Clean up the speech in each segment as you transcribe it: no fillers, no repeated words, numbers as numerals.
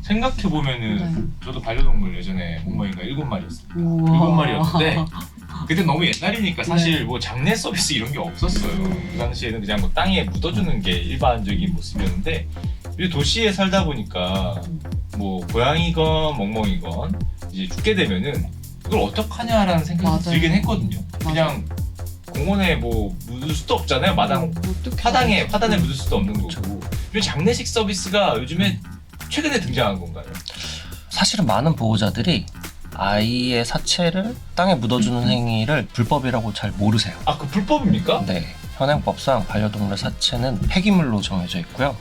생각해보면은 네. 저도 반려동물 예전에 몽몽이가 7마리였어요. 우와. 7마리였는데 그때 너무 옛날이니까 사실 네. 뭐 장례 서비스 이런 게 없었어요. 그 당시에는 그냥 뭐 땅에 묻어주는 게 일반적인 모습이었는데 이 도시에 살다 보니까 뭐 고양이건 멍멍이건 이제 죽게 되면은 이걸 어떡하냐라는 생각이 맞아요. 들긴 했거든요. 그냥 공원에 뭐 묻을 수도 없잖아요. 마당 어떡해. 화단에 묻을 수도 없는 거고. 이 장례식 서비스가 요즘에 최근에 등장한 건가요? 사실은 많은 보호자들이 아이의 사체를 땅에 묻어주는 행위를 불법이라고 잘 모르세요. 아, 그 불법입니까? 네, 현행법상 반려동물의 사체는 폐기물로 정해져 있고요.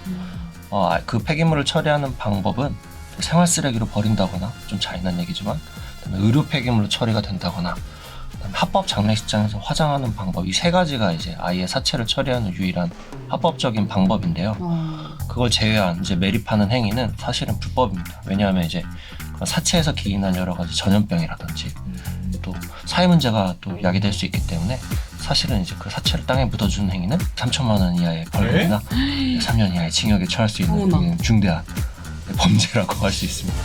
그 폐기물을 처리하는 방법은 생활 쓰레기로 버린다거나, 좀 잔인한 얘기지만 그다음에 의료 폐기물로 처리가 된다거나, 그다음에 합법 장례식장에서 화장하는 방법, 이 세 가지가 이제 아이의 사체를 처리하는 유일한 합법적인 방법인데요. 그걸 제외한 이제 매립하는 행위는 사실은 불법입니다. 왜냐하면 이제 사체에서 기인한 여러 가지 전염병이라든지 또 사회 문제가 또 야기될 수 있기 때문에 사실은 이제 그 사체를 땅에 묻어주는 행위는 3천만 원 이하의 벌금이나 3년 이하의 징역에 처할 수 있는 어머나. 굉장히 중대한 범죄라고 할 수 있습니다.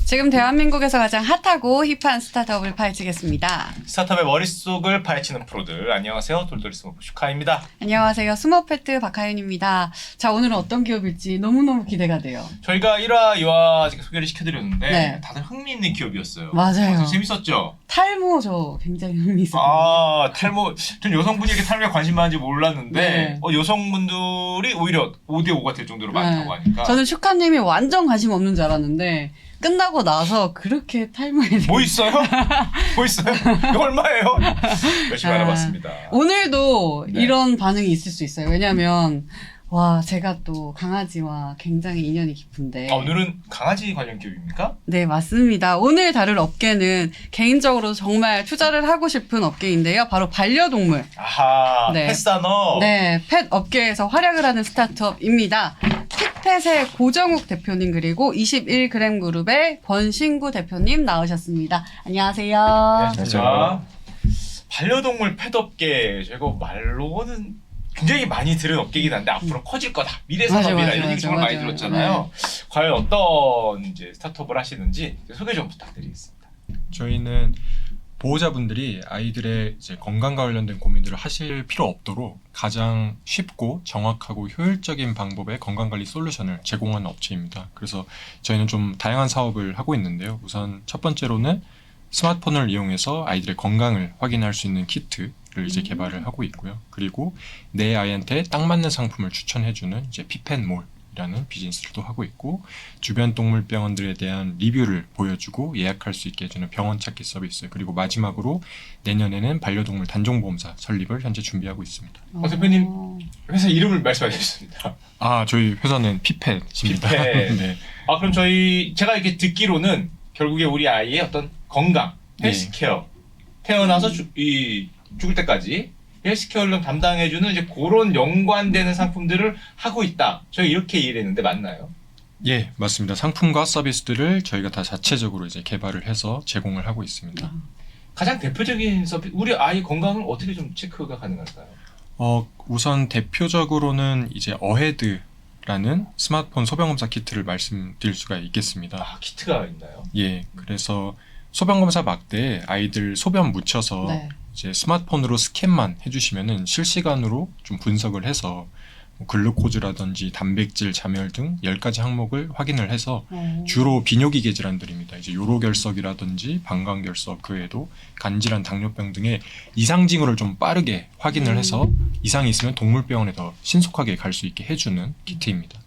지금 대한민국에서 가장 핫하고 힙한 스타트업을 파헤치겠습니다. 스타트업의 머릿속을 파헤치는 프로들, 안녕하세요. 돌돌이 스모프 슈카입니다. 안녕하세요. 스모페트 박하윤입니다. 자, 오늘은 어떤 기업일지 너무너무 기대가 돼요. 저희가 1화, 2화 소개를 시켜드렸는데 네. 다들 흥미있는 기업이었어요. 맞아요. 재밌었죠? 탈모 저 굉장히 흥미있어요. 아, 탈모. 전 여성분이 이렇게 탈모에 관심 많은지 몰랐는데 네. 여성분들이 오히려 5대5가 될 정도로 많다고 하니까. 저는 슈카님이 완전 관심 없는 줄 알았는데 끝나고 나서 그렇게 탈모에 대해 뭐 있어요? 뭐 있어요? 이거 얼마예요? 열심히 알아봤습니다. 오늘도 네. 이런 반응이 있을 수 있어요. 왜냐면 와, 제가 또 강아지와 굉장히 인연이 깊은데. 오늘은 강아지 관련 기업입니까? 네, 맞습니다. 오늘 다룰 업계는 개인적으로 정말 투자를 하고 싶은 업계인데요. 바로 반려동물. 아하, 네. 펫산업. 네, 펫 업계에서 활약을 하는 스타트업입니다. 픽펫의 고정욱 대표님 그리고 21g 그룹의 권신구 대표님 나오셨습니다. 안녕하세요. 안녕하십니까. 반려동물 펫업계, 저희가 말로는 굉장히 많이 들은 업계이긴 한데 앞으로 커질 거다. 미래 산업이다. 맞아, 이런 얘기 정말 많이 맞아요. 들었잖아요. 과연 어떤 이제 스타트업을 하시는지 소개 좀 부탁드리겠습니다. 저희는 보호자분들이 아이들의 이제 건강과 관련된 고민들을 하실 필요 없도록 가장 쉽고 정확하고 효율적인 방법의 건강관리 솔루션을 제공하는 업체입니다. 그래서 저희는 좀 다양한 사업을 하고 있는데요. 우선 첫 번째로는 스마트폰을 이용해서 아이들의 건강을 확인할 수 있는 키트를 이제 개발을 하고 있고요. 그리고 내 아이한테 딱 맞는 상품을 추천해주는 이제 픽앤몰이라는 비즈니스를 또 하고 있고, 주변 동물병원들에 대한 리뷰를 보여주고 예약할 수 있게 해주는 병원 찾기 서비스, 그리고 마지막으로 내년에는 반려동물 단종보험사 설립을 현재 준비하고 있습니다. 대표님, 회사 이름을 말씀해 주셨습니다. 저희 회사는 피펫입니다. 피펫. 네. 그럼 제가 이렇게 듣기로는 결국에 우리 아이의 어떤 건강, 헬스케어, 태어나서 죽을 때까지 헬스케어를 담당해주는 이제 그런 연관되는 상품들을 하고 있다. 저희 이렇게 이해를 했는데 맞나요? 예, 맞습니다. 상품과 서비스들을 저희가 다 자체적으로 이제 개발을 해서 제공을 하고 있습니다. 가장 대표적인 서비스, 우리 아이 건강을 어떻게 좀 체크가 가능할까요? 우선 대표적으로는 이제 어헤드라는 스마트폰 소변검사 키트를 말씀드릴 수가 있겠습니다. 키트가 있나요? 예, 그래서 소변검사 막대에 아이들 소변 묻혀서 네. 이제 스마트폰으로 스캔만 해주시면은 실시간으로 좀 분석을 해서 뭐 글루코즈라든지 단백질, 잠열 등 10가지 항목을 확인을 해서 주로 비뇨기계 질환들입니다. 이제 요로결석이라든지 방광결석, 그 외에도 간질환, 당뇨병 등의 이상 징후를 좀 빠르게 확인을 해서 이상이 있으면 동물병원에 더 신속하게 갈 수 있게 해주는 키트입니다.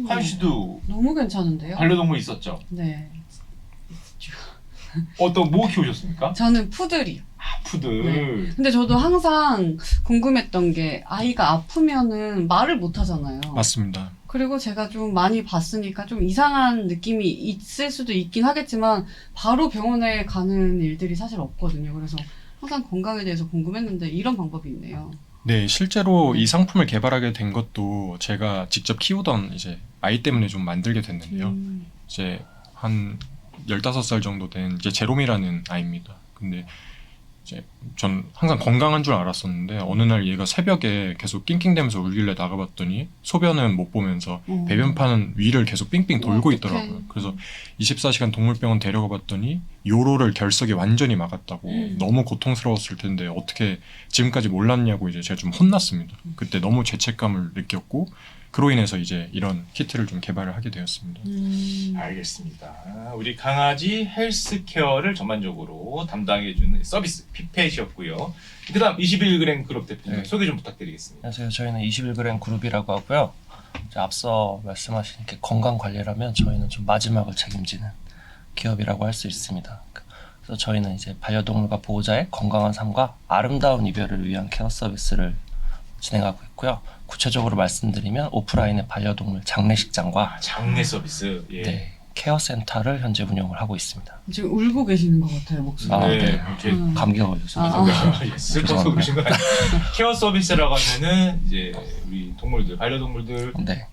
하윤 씨도 너무 괜찮은데요? 반려동물 있었죠? 네. 어떤 뭐 키우셨습니까? 저는 푸들이요. 푸들. 근데 저도 항상 궁금했던 게 아이가 아프면은 말을 못 하잖아요. 맞습니다. 그리고 제가 좀 많이 봤으니까 좀 이상한 느낌이 있을 수도 있긴 하겠지만 바로 병원에 가는 일들이 사실 없거든요. 그래서 항상 건강에 대해서 궁금했는데 이런 방법이 있네요. 네, 실제로 이 상품을 개발하게 된 것도 제가 직접 키우던 이제 아이 때문에 좀 만들게 됐는데요. 이제 한 15살 정도 된 이제 제롬이라는 아이입니다. 근데 이제 전 항상 건강한 줄 알았었는데 어느 날 얘가 새벽에 계속 낑낑대면서 울길래 나가봤더니 소변은 못 보면서 배변판 위를 계속 삥삥 돌고 어떡해. 있더라고요. 그래서 24시간 동물병원 데려가 봤더니 요로를 결석이 완전히 막았다고 너무 고통스러웠을 텐데 어떻게 지금까지 몰랐냐고 이제 제가 좀 혼났습니다. 그때 너무 죄책감을 느꼈고 그로 인해서 이제 이런 키트를 좀 개발을 하게 되었습니다. 알겠습니다. 우리 강아지 헬스케어를 전반적으로 담당해주는 서비스 핏펫이었고요. 그다음 21g 그룹 대표님 네. 소개 좀 부탁드리겠습니다. 안녕하세요. 저희는 21g 그룹이라고 하고요. 이제 앞서 말씀하신 이렇게 건강 관리라면 저희는 좀 마지막을 책임지는 기업이라고 할 수 있습니다. 그래서 저희는 이제 반려동물과 보호자의 건강한 삶과 아름다운 이별을 위한 케어 서비스를 진행하고 있고요. 구체적으로 말씀드리면 오프라인의 반려동물 장례식장과 장례 서비스. 예. 네, 케어 센터를 현재 운영을 하고 있습니다. 지금 울고 계시는 것 같아요, 목소리. 아, 네. 네. 이제 감기가 걸려서 예, 슬퍼서 그러신 거 아니에요? 케어 서비스라고 하면은 이제 우리 동물들, 반려동물들 네.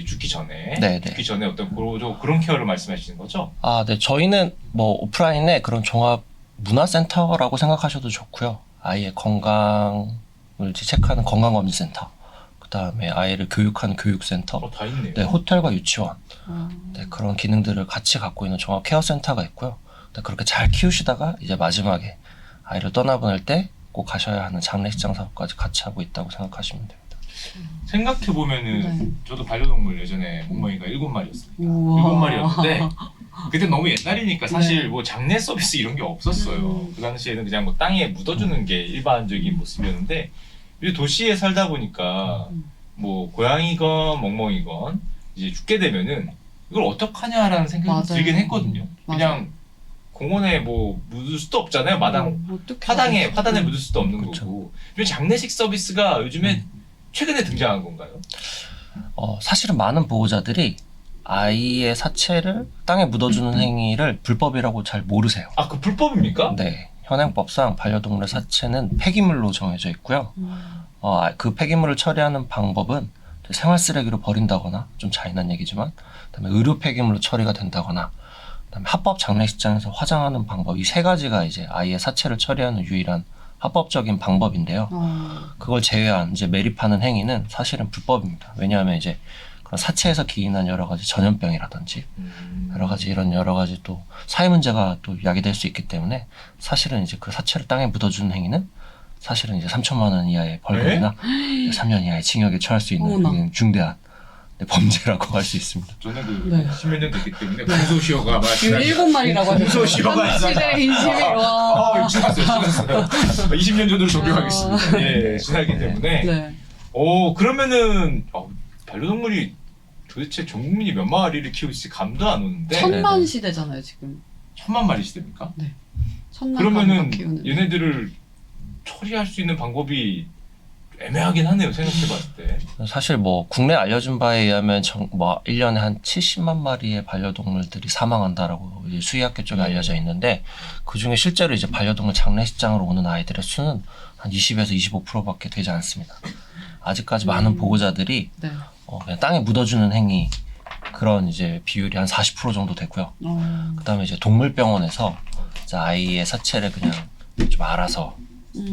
죽기 전에, 네, 네. 죽기 전에 어떤 그런 케어를 말씀하시는 거죠? 아, 네. 저희는 뭐 오프라인의 그런 종합 문화센터라고 생각하셔도 좋고요. 아이의 건강을 이제 체크하는 건강검진센터, 그 다음에 아이를 교육하는 교육센터, 다 있네요. 네, 호텔과 유치원, 아. 네, 그런 기능들을 같이 갖고 있는 종합 케어 센터가 있고요. 네, 그렇게 잘 키우시다가 이제 마지막에 아이를 떠나보낼 때 꼭 가셔야 하는 장례식장 사업까지 같이 하고 있다고 생각하시면 됩니다. 생각해 보면은 네. 저도 반려동물 예전에 몽몽이가 7마리였습니다. 우와. 7마리였는데 그때 너무 옛날이니까 사실 네. 뭐 장례 서비스 이런 게 없었어요. 그 당시에는 그냥 뭐 땅에 묻어주는 게 일반적인 모습이었는데 이제 도시에 살다 보니까 뭐 고양이건 멍멍이건 이제 죽게 되면은 이걸 어떡하냐라는 생각이 맞아요. 들긴 했거든요. 그냥 공원에 뭐 묻을 수도 없잖아요. 마당 화단에 묻을 수도 없는 그쵸. 거고. 근데 장례식 서비스가 요즘에 최근에 등장한 건가요? 사실은 많은 보호자들이 아이의 사체를 땅에 묻어주는 행위를 불법이라고 잘 모르세요. 아, 그 불법입니까? 네. 현행법상 반려동물의 사체는 폐기물로 정해져 있고요. 그 폐기물을 처리하는 방법은 생활 쓰레기로 버린다거나 좀 잔인한 얘기지만, 그다음에 의료 폐기물로 처리가 된다거나, 그다음에 합법 장례식장에서 화장하는 방법, 이 세 가지가 이제 아이의 사체를 처리하는 유일한 합법적인 방법인데요. 그걸 제외한 이제 매립하는 행위는 사실은 불법입니다. 왜냐하면 이제 그런 사체에서 기인한 여러 가지 전염병이라든지 여러 가지 또 사회 문제가 또 야기될 수 있기 때문에 사실은 이제 그 사체를 땅에 묻어주는 행위는 사실은 이제 3천만 원 이하의 벌금이나 3년 이하의 징역에 처할 수 있는 어머나. 굉장히 중대한 범죄라고 할 수 있습니다. 저는 그 네. 10몇 년 됐기 때문에 공소시효가 아마 지금 7마리라고 하셨어요. 공소시효가 시대 인심이 와. 지났어요. 20년 전으로 적용하겠습니다. 예, 지나기 때문에. 네. 그러면은 반려동물이 도대체 전 국민이 몇 마리를 키울지 감도 안 오는데 1000만 시대잖아요, 지금. 1000만 마리 시대입니까? 1000만 그러면은 키우는. 얘네들을 처리할 수 있는 방법이 애매하긴 하네요. 생각해봤을 때. 사실 뭐 국내 알려진 바에 의하면 뭐 1년에 한 70만 마리의 반려동물들이 사망한다라고 이제 수의학계 쪽에 알려져 있는데 그중에 실제로 이제 반려동물 장례식장으로 오는 아이들의 수는 한 20에서 25%밖에 되지 않습니다. 아직까지 많은 보호자들이 네. 그냥 땅에 묻어주는 행위 그런 이제 비율이 한 40% 정도 되고요. 그다음에 이제 동물병원에서 이제 아이의 사체를 그냥 좀 알아서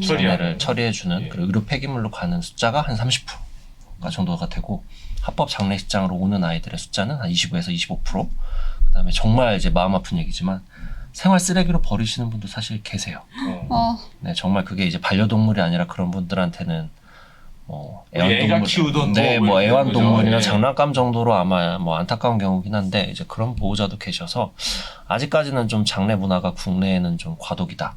장례를 처리해주는 예. 그리고 의료 폐기물로 가는 숫자가 한 30%가 정도가 되고 합법 장례식장으로 오는 아이들의 숫자는 한 25에서 25%. 그다음에 정말 이제 마음 아픈 얘기지만 생활 쓰레기로 버리시는 분도 사실 계세요. 네, 정말 그게 이제 반려동물이 아니라 그런 분들한테는 뭐 애가 키우던 네, 뭐 뭐 이런 애완동물이나 거죠. 예. 장난감 정도로 아마 뭐 안타까운 경우긴 한데 이제 그런 보호자도 계셔서 아직까지는 좀 장례 문화가 국내에는 좀 과도기다.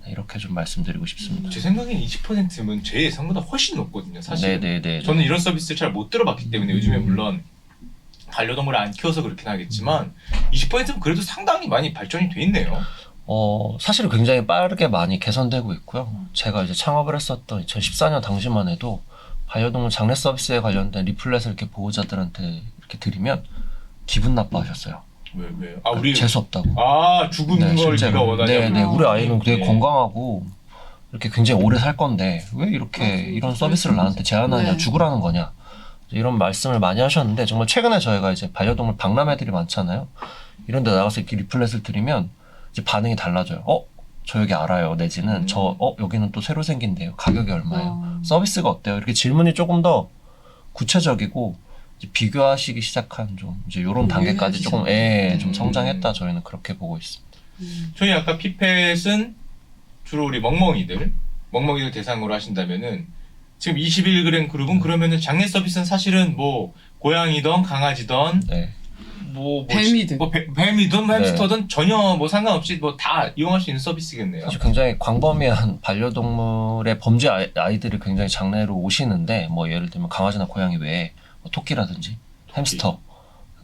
네, 이렇게 좀 말씀드리고 싶습니다. 제 생각엔 20%면 제 예상보다 훨씬 높거든요. 사실. 네네네. 저는 이런 서비스를 잘 못 들어봤기 때문에 요즘에 물론 반려동물을 안 키워서 그렇긴 하겠지만 20%면 그래도 상당히 많이 발전이 돼 있네요. 사실 굉장히 빠르게 많이 개선되고 있고요. 제가 이제 창업을 했었던 2014년 당시만 해도 반려동물 장례 서비스에 관련된 리플렛을 이렇게 보호자들한테 이렇게 드리면 기분 나빠하셨어요. 왜요? 우리 재수 없다고. 죽은 걸 실제로. 네가 원하냐고. 네네. 우리 아이는 되게 예. 건강하고 이렇게 굉장히 오래 살 건데 왜 이렇게 이런 서비스를 나한테 제안하냐, 네. 죽으라는 거냐, 이런 말씀을 많이 하셨는데, 정말 최근에 저희가 이제 반려동물 박람회들이 많잖아요. 이런 데 나가서 이렇게 리플렛을 드리면 이제 반응이 달라져요. 저 여기 알아요. 내지는 여기는 또 새로 생긴대요. 가격이 얼마예요? 서비스가 어때요? 이렇게 질문이 조금 더 구체적이고 이제 비교하시기 시작한 좀 이제 이런 단계까지 조금 좀 성장했다, 저희는 그렇게 보고 있습니다. 저희 아까 피펫은 주로 우리 멍멍이들 대상으로 하신다면은 지금 21g 그룹은 그러면은 장례 서비스는 사실은 뭐 고양이든 강아지든 네. 뱀이든. 뱀이든 햄스터든 전혀 뭐 상관없이 뭐 다 이용할 수 있는 서비스겠네요. 사실 굉장히 광범위한 반려동물의 범죄 아이들이 굉장히 장례로 오시는데, 뭐 예를 들면 강아지나 고양이 외에 뭐 토끼라든지 햄스터,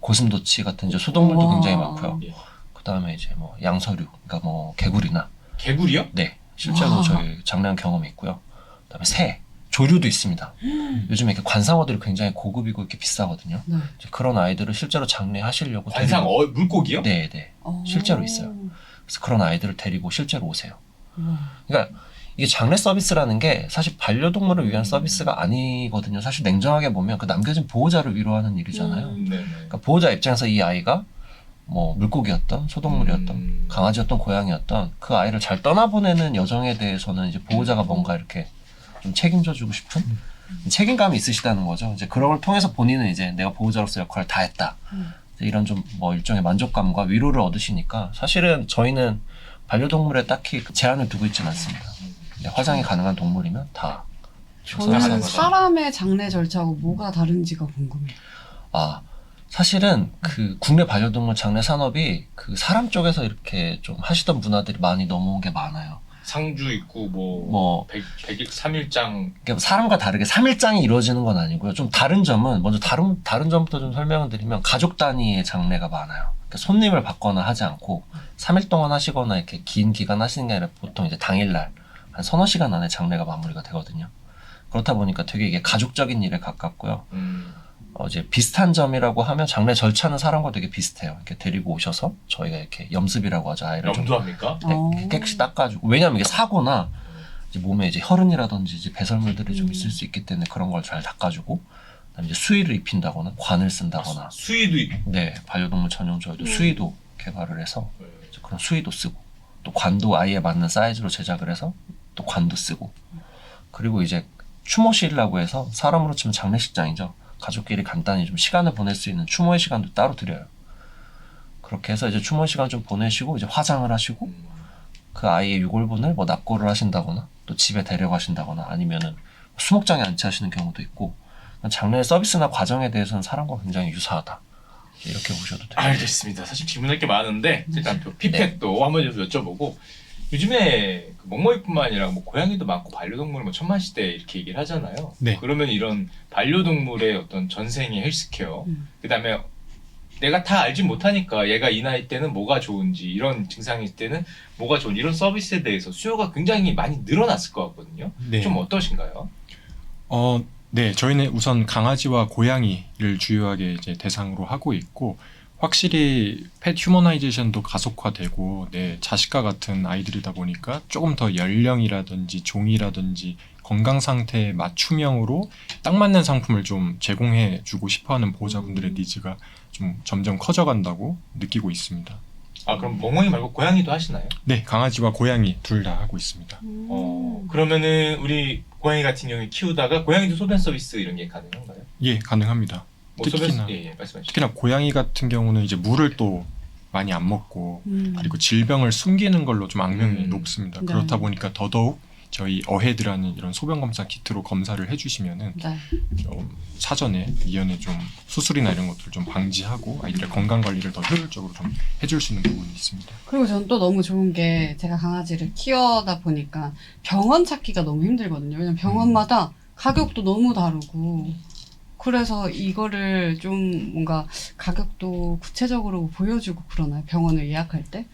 고슴도치 같은 이제 소동물도 와. 굉장히 많고요. 예. 그 다음에 이제 뭐 양서류, 그러니까 뭐 개구리나, 개구리요? 네, 실제로 와. 저희 장례한 경험이 있고요. 그다음에 새, 조류도 있습니다. 요즘에 이렇게 관상어들이 굉장히 고급이고 이렇게 비싸거든요. 네. 이제 그런 아이들을 실제로 장례하시려고 관상 물고기요? 네. 실제로 있어요. 그래서 그런 아이들을 데리고 실제로 오세요. 그러니까 이게 장례 서비스라는 게 사실 반려동물을 위한 서비스가 아니거든요. 사실 냉정하게 보면 그 남겨진 보호자를 위로하는 일이잖아요. 네네. 그러니까 보호자 입장에서 이 아이가 뭐 물고기였던 소동물이었던 강아지였던 고양이였던 그 아이를 잘 떠나보내는 여정에 대해서는 이제 보호자가 뭔가 이렇게 좀 책임져주고 싶은 책임감이 있으시다는 거죠. 이제 그런 걸 통해서 본인은 이제 내가 보호자로서 역할을 다 했다, 이제 이런 좀 뭐 일종의 만족감과 위로를 얻으시니까, 사실은 저희는 반려동물에 딱히 제한을 두고 있지는 않습니다. 화장이 가능한 동물이면 다. 저는 사람의 장례 절차하고 뭐가 다른지가 궁금해요. 사실은 그 국내 반려동물 장례 산업이 그 사람 쪽에서 이렇게 좀 하시던 문화들이 많이 넘어온 게 많아요. 상주 있고 뭐 100일 3일장. 그러니까 사람과 다르게 3일장이 이루어지는 건 아니고요. 좀 다른 점은, 먼저 다른 점부터 좀 설명을 드리면, 가족 단위의 장례가 많아요. 그러니까 손님을 받거나 하지 않고 3일 동안 하시거나 이렇게 긴 기간 하시는 게 아니라 보통 이제 당일날 한 서너 시간 안에 장례가 마무리가 되거든요. 그렇다 보니까 되게 이게 가족적인 일에 가깝고요. 이제 비슷한 점이라고 하면, 장례 절차는 사람과 되게 비슷해요. 이렇게 데리고 오셔서 저희가 이렇게 염습이라고 하죠. 아이를 좀 염도합니까? 깨끗이 닦아주고, 왜냐면 이게 사고나 이제 몸에 이제 혈흔이라든지 이제 배설물들이 좀 있을 수 있기 때문에 그런 걸 잘 닦아주고, 그다음에 이제 수의를 입힌다거나 관을 쓴다거나. 수의도 네, 반려동물 전용 저희도 수의도 개발을 해서 이제 그런 수의도 쓰고, 또 관도 아이에 맞는 사이즈로 제작을 해서 또 관도 쓰고, 그리고 이제 추모실이라고 해서 사람으로 치면 장례식장이죠. 가족끼리 간단히 좀 시간을 보낼 수 있는 추모의 시간도 따로 드려요. 그렇게 해서 이제 추모 시간 좀 보내시고 이제 화장을 하시고, 그 아이의 유골분을 뭐 납골을 하신다거나 또 집에 데려가신다거나 아니면은 수목장에 안치하시는 경우도 있고, 장례 서비스나 과정에 대해서는 사람과 굉장히 유사하다, 이렇게 보셔도 돼요. 알겠습니다. 사실 질문할 게 많은데 일단 피펫도 한번 좀 여쭤보고, 요즘에 그 멍멍이뿐만 아니라 뭐 고양이도 많고 반려동물 뭐 천만시대 이렇게 얘기를 하잖아요. 네. 그러면 이런 반려동물의 어떤 전생의 헬스케어, 그다음에 내가 다 알지 못하니까 얘가 이 나이 때는 뭐가 좋은지, 이런 증상이 있을 때는 뭐가 좋은지, 이런 서비스에 대해서 수요가 굉장히 많이 늘어났을 것 같거든요. 네. 좀 어떠신가요? 네, 저희는 우선 강아지와 고양이를 주요하게 이제 대상으로 하고 있고, 확실히 펫 휴머나이제이션도 가속화되고, 자식과 같은 아이들이다 보니까 조금 더 연령이라든지 종이라든지 건강 상태에 맞춤형으로 딱 맞는 상품을 좀 제공해 주고 싶어하는 보호자분들의 니즈가 좀 점점 커져간다고 느끼고 있습니다. 그럼 멍멍이 말고 고양이도 하시나요? 네, 강아지와 고양이 둘 다 하고 있습니다. 그러면은 우리 고양이 같은 경우에 키우다가 고양이도 소변 서비스 이런 게 가능한가요? 예, 가능합니다. 뭐 특히나 말씀하시죠. 특히나 고양이 같은 경우는 이제 물을 또 많이 안 먹고, 그리고 질병을 숨기는 걸로 좀 악명이 높습니다. 네. 그렇다 보니까 더더욱 저희 어헤드라는 이런 소변 검사 키트로 검사를 해주시면은 네. 좀 사전에 이연에 좀 수술이나 이런 것들을 좀 방지하고 아이들의 건강 관리를 더 효율적으로 좀 해줄 수 있는 부분이 있습니다. 그리고 전 또 너무 좋은 게, 제가 강아지를 키워다 보니까 병원 찾기가 너무 힘들거든요. 왜냐면 병원마다 가격도 너무 다르고, 그래서 이거를 좀 뭔가 가격도 구체적으로 보여주고 그러나요? 병원을 예약할 때?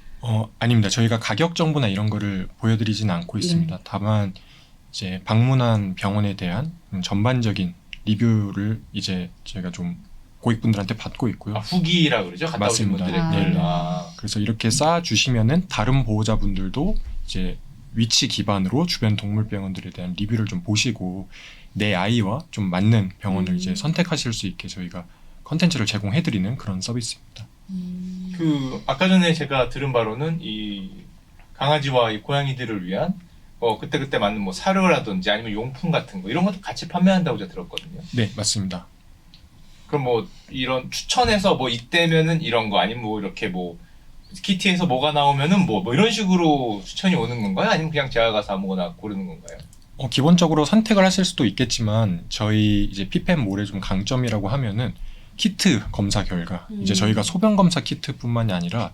아닙니다. 저희가 가격 정보나 이런 거를 보여드리진 않고 있습니다. 다만 이제 방문한 병원에 대한 전반적인 리뷰를 이제 저희가 좀 고객분들한테 받고 있고요. 후기라 그러죠? 갔다 오신 맞습니다. 분들의 네. 글. 그래서 이렇게 쌓아 주시면은 다른 보호자분들도 이제 위치 기반으로 주변 동물병원들에 대한 리뷰를 좀 보시고 내 아이와 좀 맞는 병원을 이제 선택하실 수 있게 저희가 컨텐츠를 제공해드리는 그런 서비스입니다. 그 아까 전에 제가 들은 바로는 이 강아지와 이 고양이들을 위한 그때 맞는 뭐 사료라든지 아니면 용품 같은 거 이런 것도 같이 판매한다고 제가 들었거든요. 네, 맞습니다. 그럼 뭐 이런 추천해서 뭐 이때면은 이런 거 아니면 뭐 이렇게 뭐 키트에서 뭐가 나오면은 뭐 이런 식으로 추천이 오는 건가요? 아니면 그냥 제가 가서 아무거나 고르는 건가요? 기본적으로 선택을 하실 수도 있겠지만 저희 이제 피펜몰의 좀 강점이라고 하면은 키트 검사 결과 이제 저희가 소변 검사 키트뿐만이 아니라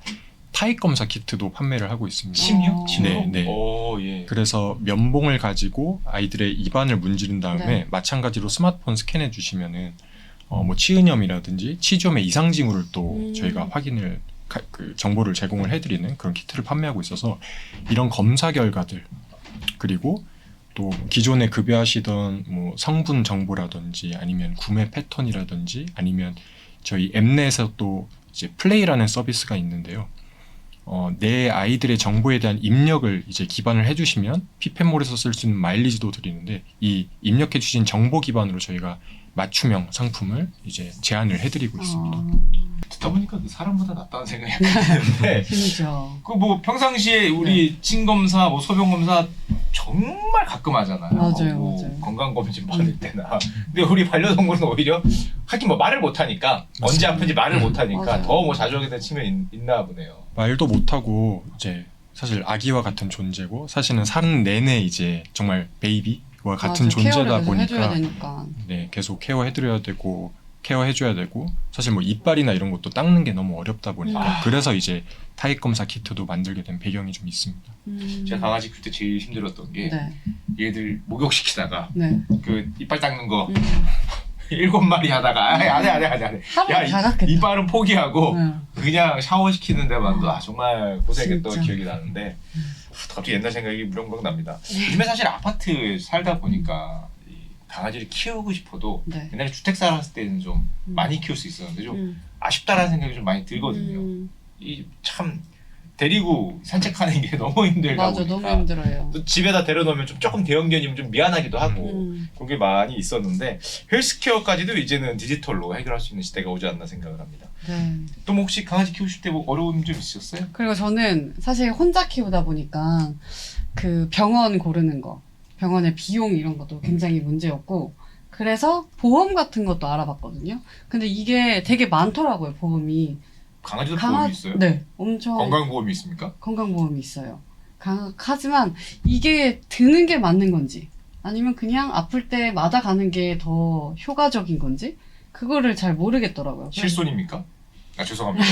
타액 검사 키트도 판매를 하고 있습니다. 침이요? 네, 네. 오, 예. 그래서 면봉을 가지고 아이들의 입안을 문지른 다음에 네. 마찬가지로 스마트폰 스캔해 주시면은 뭐 치은염이라든지 치주염의 이상 징후를 또 저희가 확인을 그 정보를 제공을 해드리는 그런 키트를 판매하고 있어서 이런 검사 결과들 그리고 또 기존에 급여하시던 뭐 성분 정보라든지 아니면 구매 패턴이라든지 아니면 저희 앱내에서 또 이제 플레이라는 서비스가 있는데요. 내 아이들의 정보에 대한 입력을 이제 기반을 해주시면 피펜몰에서 쓸 수 있는 마일리지도 드리는데 이 입력해 주신 정보 기반으로 저희가 맞춤형 상품을 이제 제안을 해드리고 있습니다. 듣다 보니까 사람보다 낫다는 생각이 드는데 그렇죠. 그 뭐 평상시에 우리 침 검사, 뭐 소변 검사 정말 가끔 하잖아요. 맞아요, 뭐 맞아요. 건강 검진 받을 때나. 근데 우리 반려동물은 오히려 하긴 뭐 말을 못 하니까 언제 아픈지 말을 못 하니까 맞아요. 더 뭐 자주 하게 된 측면이 있나 보네요. 말도 못하고 이제 사실 아기와 같은 존재고 사실은 사는 내내 이제 정말 베이비와 같은 맞아, 케어를 존재다 계속 해줘야 보니까 되니까. 네, 계속 케어해드려야 되고 케어해줘야 되고 사실 뭐 이빨이나 이런 것도 닦는 게 너무 어렵다 보니까 그래서 이제 타액 검사 키트도 만들게 된 배경이 좀 있습니다. 제가 강아지 키울 때 제일 힘들었던 게 네. 얘들 목욕시키다가 네. 그 이빨 닦는 거 7마리 하다가 안해 하루에 다 닦겠다. 이빨은 포기하고 네. 그냥 샤워시키는 데만도 정말 고생했던 진짜. 기억이 나는데 갑자기 옛날 생각이 무렁무렁 납니다. 요즘에 사실 아파트에 살다 보니까 이 강아지를 키우고 싶어도 네. 옛날에 주택 살았을 때는 좀 많이 키울 수 있었는데 좀 음. 아쉽다라는 생각이 좀 많이 들거든요. 음. 이 참 데리고 산책하는 게 너무 힘들다 맞아, 보니까 너무 힘들어요. 또 집에다 데려놓으면 좀 조금 대형견이면 좀 미안하기도 하고 그런 게 많이 있었는데 헬스케어까지도 이제는 디지털로 해결할 수 있는 시대가 오지 않나 생각을 합니다. 네. 또 뭐 혹시 강아지 키우실 때 뭐 어려움 좀 있으셨어요? 그리고 저는 사실 혼자 키우다 보니까 그 병원 고르는 거, 병원의 비용 이런 것도 굉장히 문제였고, 그래서 보험 같은 것도 알아봤거든요. 근데 이게 되게 많더라고요, 보험이. 강아지도 보험이 있어요? 네, 엄청 건강보험이 있습니까? 건강보험이 있어요. 하지만 이게 드는 게 맞는 건지, 아니면 그냥 아플 때마다 가는 게 더 효과적인 건지, 그거를 잘 모르겠더라고요. 실손입니까? 아 죄송합니다.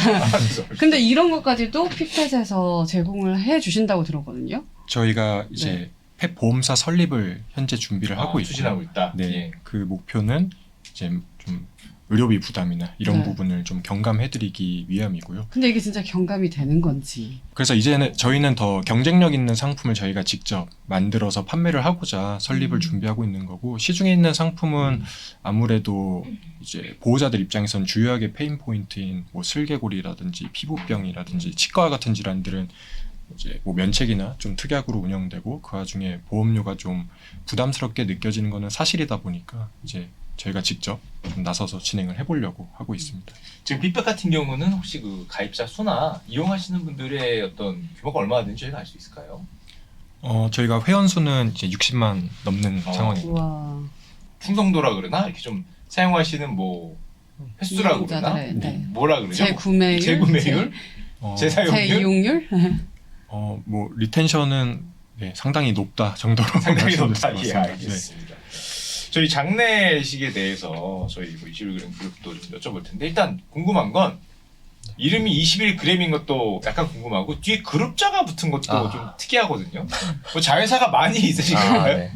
근데 이런 것까지도 피펫에서 제공을 해 주신다고 들었거든요. 저희가 이제 펫 보험사 설립을 현재 준비를 하고 있고 추진하고 있다. 네, 예. 그 목표는 이제 좀 의료비 부담이나 이런 네. 부분을 좀 경감해드리기 위함이고요. 근데 이게 진짜 경감이 되는 건지. 그래서 이제는 저희는 더 경쟁력 있는 상품을 저희가 직접 만들어서 판매를 하고자 설립을 준비하고 있는 거고 시중에 있는 상품은 아무래도 이제 보호자들 입장에서는 주요하게 페인 포인트인 뭐 슬개골이라든지 피부병이라든지 치과 같은 질환들은 이제 뭐 면책이나 좀 특약으로 운영되고 그 와중에 보험료가 좀 부담스럽게 느껴지는 거는 사실이다 보니까 이제 저희가 직접 좀 나서서 진행을 해보려고 하고 있습니다. 지금 빅백 같은 경우는 혹시 그 가입자 수나 이용하시는 분들의 어떤 규모가 얼마나 되는지 저희가 알 수 있을까요? 저희가 회원 수는 이제 60만 넘는 상황입니다. 우와. 충성도라 그러나 이렇게 좀 사용하시는 뭐 횟수라고 그러나 이용자들의, 네. 뭐라 그러죠? 재구매율, 재구매율, 어, 재사용률, 재이용률. 뭐 리텐션은 네, 상당히 높다 정도로 상당히 말씀드릴 높다. 수 예, 있습니다. 네. 알겠습니다. 저희 장례식에 대해서 저희 뭐 21g 그룹도 좀 여쭤볼 텐데 일단 궁금한 건 이름이 21g인 것도 약간 궁금하고 뒤에 그룹자가 붙은 것도 좀 특이하거든요. 뭐 자회사가 많이 있으신가요? 네.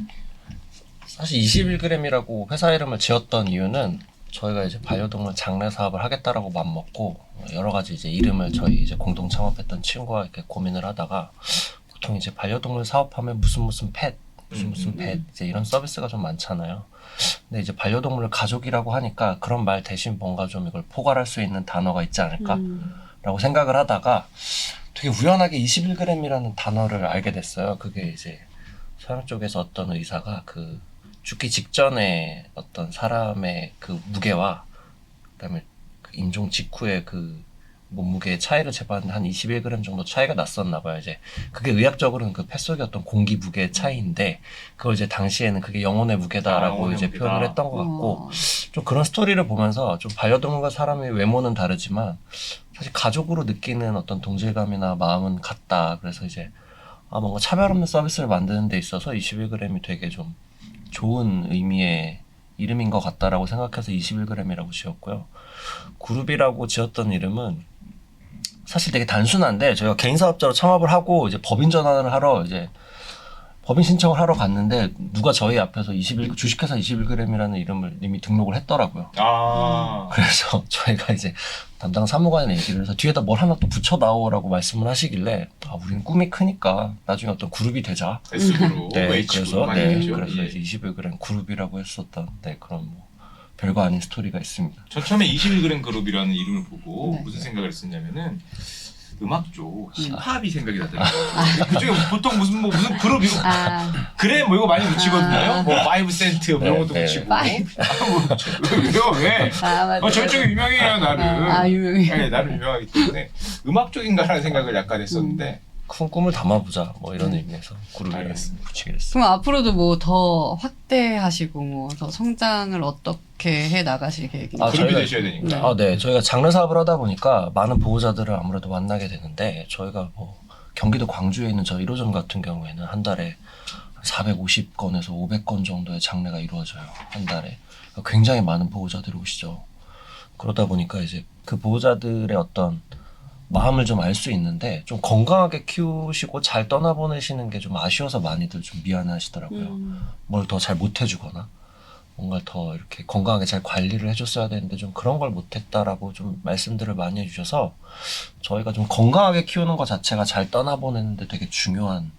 사실 21g이라고 회사 이름을 지었던 이유는 저희가 이제 반려동물 장례 사업을 하겠다라고 맘먹고 여러 가지 이제 이름을 저희 이제 공동 창업했던 친구와 이렇게 고민을 하다가 보통 이제 반려동물 사업하면 무슨 펫 무슨 펫 이제 이런 서비스가 좀 많잖아요. 근데 이제 반려동물을 가족이라고 하니까 그런 말 대신 뭔가 좀 이걸 포괄할 수 있는 단어가 있지 않을까라고 생각을 하다가 되게 우연하게 21g이라는 단어를 알게 됐어요. 그게 이제 서양 쪽에서 어떤 의사가 그 죽기 직전에 어떤 사람의 그 무게와 그다음에 그 임종 직후에 그 몸무게의 차이를 재봤는데 한 21g 정도 차이가 났었나 봐요. 이제 그게 의학적으로는 그 폐 속의 어떤 공기 무게의 차이인데 그걸 이제 당시에는 그게 영혼의 무게다라고 영혼의 이제 무게다. 표현을 했던 것 같고 어. 좀 그런 스토리를 보면서 좀 반려동물과 사람의 외모는 다르지만 사실 가족으로 느끼는 어떤 동질감이나 마음은 같다. 그래서 이제 뭔가 차별 없는 서비스를 만드는 데 있어서 21g이 되게 좀 좋은 의미의 이름인 것 같다라고 생각해서 21g이라고 지었고요. 그룹이라고 지었던 이름은 사실 되게 단순한데 저희가 개인 사업자로 창업을 하고 이제 법인 전환을 하러 이제 법인 신청을 하러 갔는데 누가 저희 앞에서 주식회사 21g이라는 이름을 이미 등록을 했더라고요. 그래서 저희가 이제 담당 사무관에 얘기를 해서 뒤에다 뭘 하나 또 붙여다오라고 말씀을 하시길래 우리는 꿈이 크니까 나중에 어떤 그룹이 되자. S그룹, 네, H그룹 그래서 많이 있죠. 그래서 예. 이제 21g 그룹이라고 했었던 그런 뭐 별거 아닌 스토리가 있습니다. 저 처음에 21g 그룹이라는 이름을 보고 네. 무슨 생각을 했었냐면은 음악 쪽 힙합이 생각이 나더라고요. 그쪽에 보통 무슨 그룹 이거 그래 뭐 이거 많이 붙이거든요. 뭐 5센트 뭐 이런 것도 네, 붙이고. 파이브. 뭐 왜? 맞아요. 저쪽이 유명해요 나는. 유명해. 네, 나는 유명하기 때문에 음악 쪽인가라는 생각을 약간 했었는데 큰 꿈을 담아보자 뭐 이런 의미에서 그룹이라는 알겠습니다. 붙이게 됐습니다. 그럼 앞으로도 뭐 더 확대하시고 뭐 더 성장을 어떻게 해 나가실 계획인가요? 그룹이 저희가- 되셔야 되니까. 네, 저희가 장르 사업을 하다 보니까 많은 보호자들을 아무래도 만나게 되는데 저희가 뭐 경기도 광주에 있는 저 1호점 같은 경우에는 한 달에 450건에서 500건 정도의 장례가 이루어져요. 한 달에. 굉장히 많은 보호자들이 오시죠. 그러다 보니까 이제 그 보호자들의 어떤 마음을 좀 알 수 있는데 좀 건강하게 키우시고 잘 떠나보내시는 게 좀 아쉬워서 많이들 좀 미안해하시더라고요. 뭘 더 잘 못해주거나 뭔가 더 이렇게 건강하게 잘 관리를 해줬어야 되는데 좀 그런 걸 못했다라고 좀 말씀들을 많이 해주셔서 저희가 좀 건강하게 키우는 것 자체가 잘 떠나보내는데 되게 중요한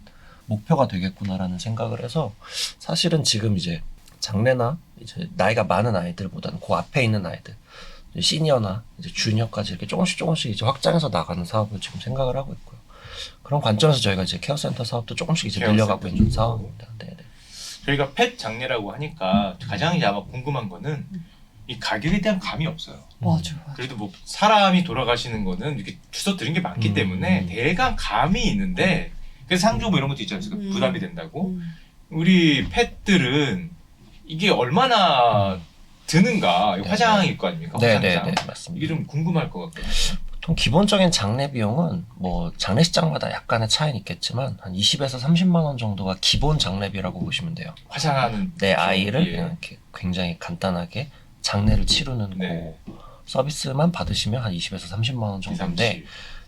목표가 되겠구나라는 생각을 해서 사실은 지금 이제 장래나 이제 나이가 많은 아이들보다는 그 앞에 있는 아이들 시니어나 이제 주니어까지 이렇게 조금씩 이제 확장해서 나가는 사업을 지금 생각을 하고 있고요. 그런 관점에서 저희가 이제 케어센터 사업도 조금씩 이제 늘려가고 있는 사업입니다. 네네. 저희가 펫 장례라고 하니까 가장 이제 아마 궁금한 거는 이 가격에 대한 감이 없어요. 맞아. 그래도 뭐 사람이 돌아가시는 거는 이렇게 주워 들은 게 많기 때문에 대강 감이 있는데 그래서 상주 뭐 이런 것도 있지 않습니까? 부담이 된다고. 우리 펫들은 이게 얼마나 드는가 화장일 거 아닙니까? 화장장. 네네네 맞습니다. 이게 좀 궁금할 것 같거든요. 보통 기본적인 장례 비용은 뭐 장례식장마다 약간의 차이는 있겠지만 한 20에서 30만 원 정도가 기본 장례비라고 보시면 돼요. 화장하는 내 아이를 예. 그냥 이렇게 굉장히 간단하게 장례를 치르는 네. 그 서비스만 받으시면 한 20에서 30만 원 2, 3, 정도인데 7.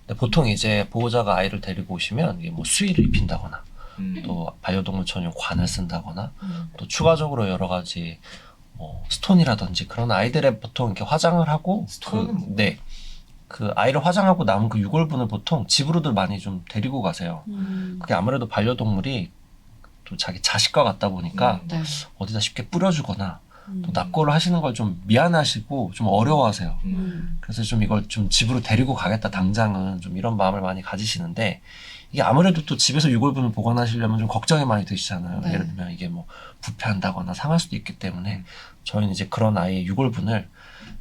근데 보통 이제 보호자가 아이를 데리고 오시면 이게 뭐 수의를 입힌다거나 또 반려동물 전용 관을 쓴다거나 또 추가적으로 여러 가지 뭐 스톤이라든지 그런 아이들의 보통 이렇게 화장을 하고 스톤은 그 아이를 화장하고 남은 그 유골분을 보통 집으로들 많이 좀 데리고 가세요. 그게 아무래도 반려동물이 또 자기 자식과 같다 보니까 네. 어디다 쉽게 뿌려주거나 또 납골을 하시는 걸 좀 미안해하시고 좀 어려워하세요. 그래서 좀 이걸 좀 집으로 데리고 가겠다 당장은 좀 이런 마음을 많이 가지시는데 이게 아무래도 또 집에서 유골분을 보관하시려면 좀 걱정이 많이 되시잖아요. 네. 예를 들면 이게 뭐 부패한다거나 상할 수도 있기 때문에 저희는 이제 그런 아이의 유골분을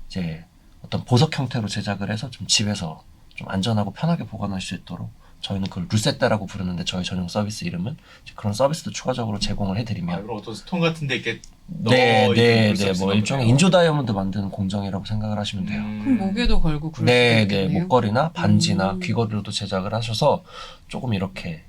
이제 어떤 보석 형태로 제작을 해서 좀 집에서 좀 안전하고 편하게 보관할 수 있도록 저희는 그걸 루세떼라고 부르는데 저희 전용 서비스 이름은 그런 서비스도 추가적으로 제공을 해드리면 이런 어떤 스톤 같은데 이렇게 네네네 뭐 일종의 인조 다이아몬드 만드는 공정이라고 생각을 하시면 돼요. 그럼 목에도 걸고 그럴 수도 네네 있겠네요. 목걸이나 반지나 귀걸이로도 제작을 하셔서 조금 이렇게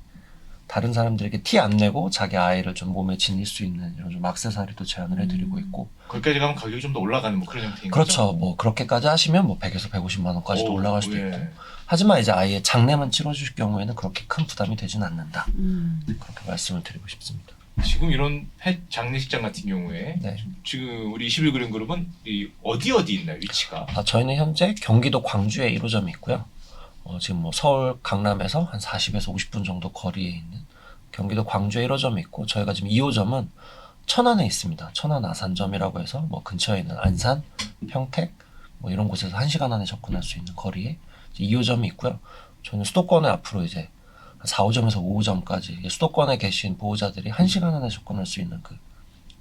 다른 사람들에게 티 안 내고 자기 아이를 좀 몸에 지닐 수 있는 이런 좀 액세서리도 제안을 해드리고 있고 거기까지 가면 가격이 좀 더 올라가는 뭐 그런 형태인 그렇죠. 거죠? 뭐 그렇게까지 하시면 뭐 100에서 150만 원까지도 오, 올라갈 수도 예. 있고 하지만 이제 아이의 장례만 치러주실 경우에는 그렇게 큰 부담이 되진 않는다. 그렇게 말씀을 드리고 싶습니다. 지금 이런 펫 장례식장 같은 경우에 네. 지금 우리 21g 그룹은 이 어디 있나요 위치가? 저희는 현재 경기도 광주에 1호점이 있고요. 지금 뭐 서울 강남에서 한 40에서 50분 정도 거리에 있는 경기도 광주에 1호점이 있고 저희가 지금 2호점은 천안에 있습니다. 천안 아산점이라고 해서 뭐 근처에 있는 안산, 평택 뭐 이런 곳에서 1시간 안에 접근할 수 있는 거리에 2호점이 있고요. 저는 수도권에 앞으로 이제 4, 5점에서 5점까지 수도권에 계신 보호자들이 1시간 안에 접근할 수 있는 그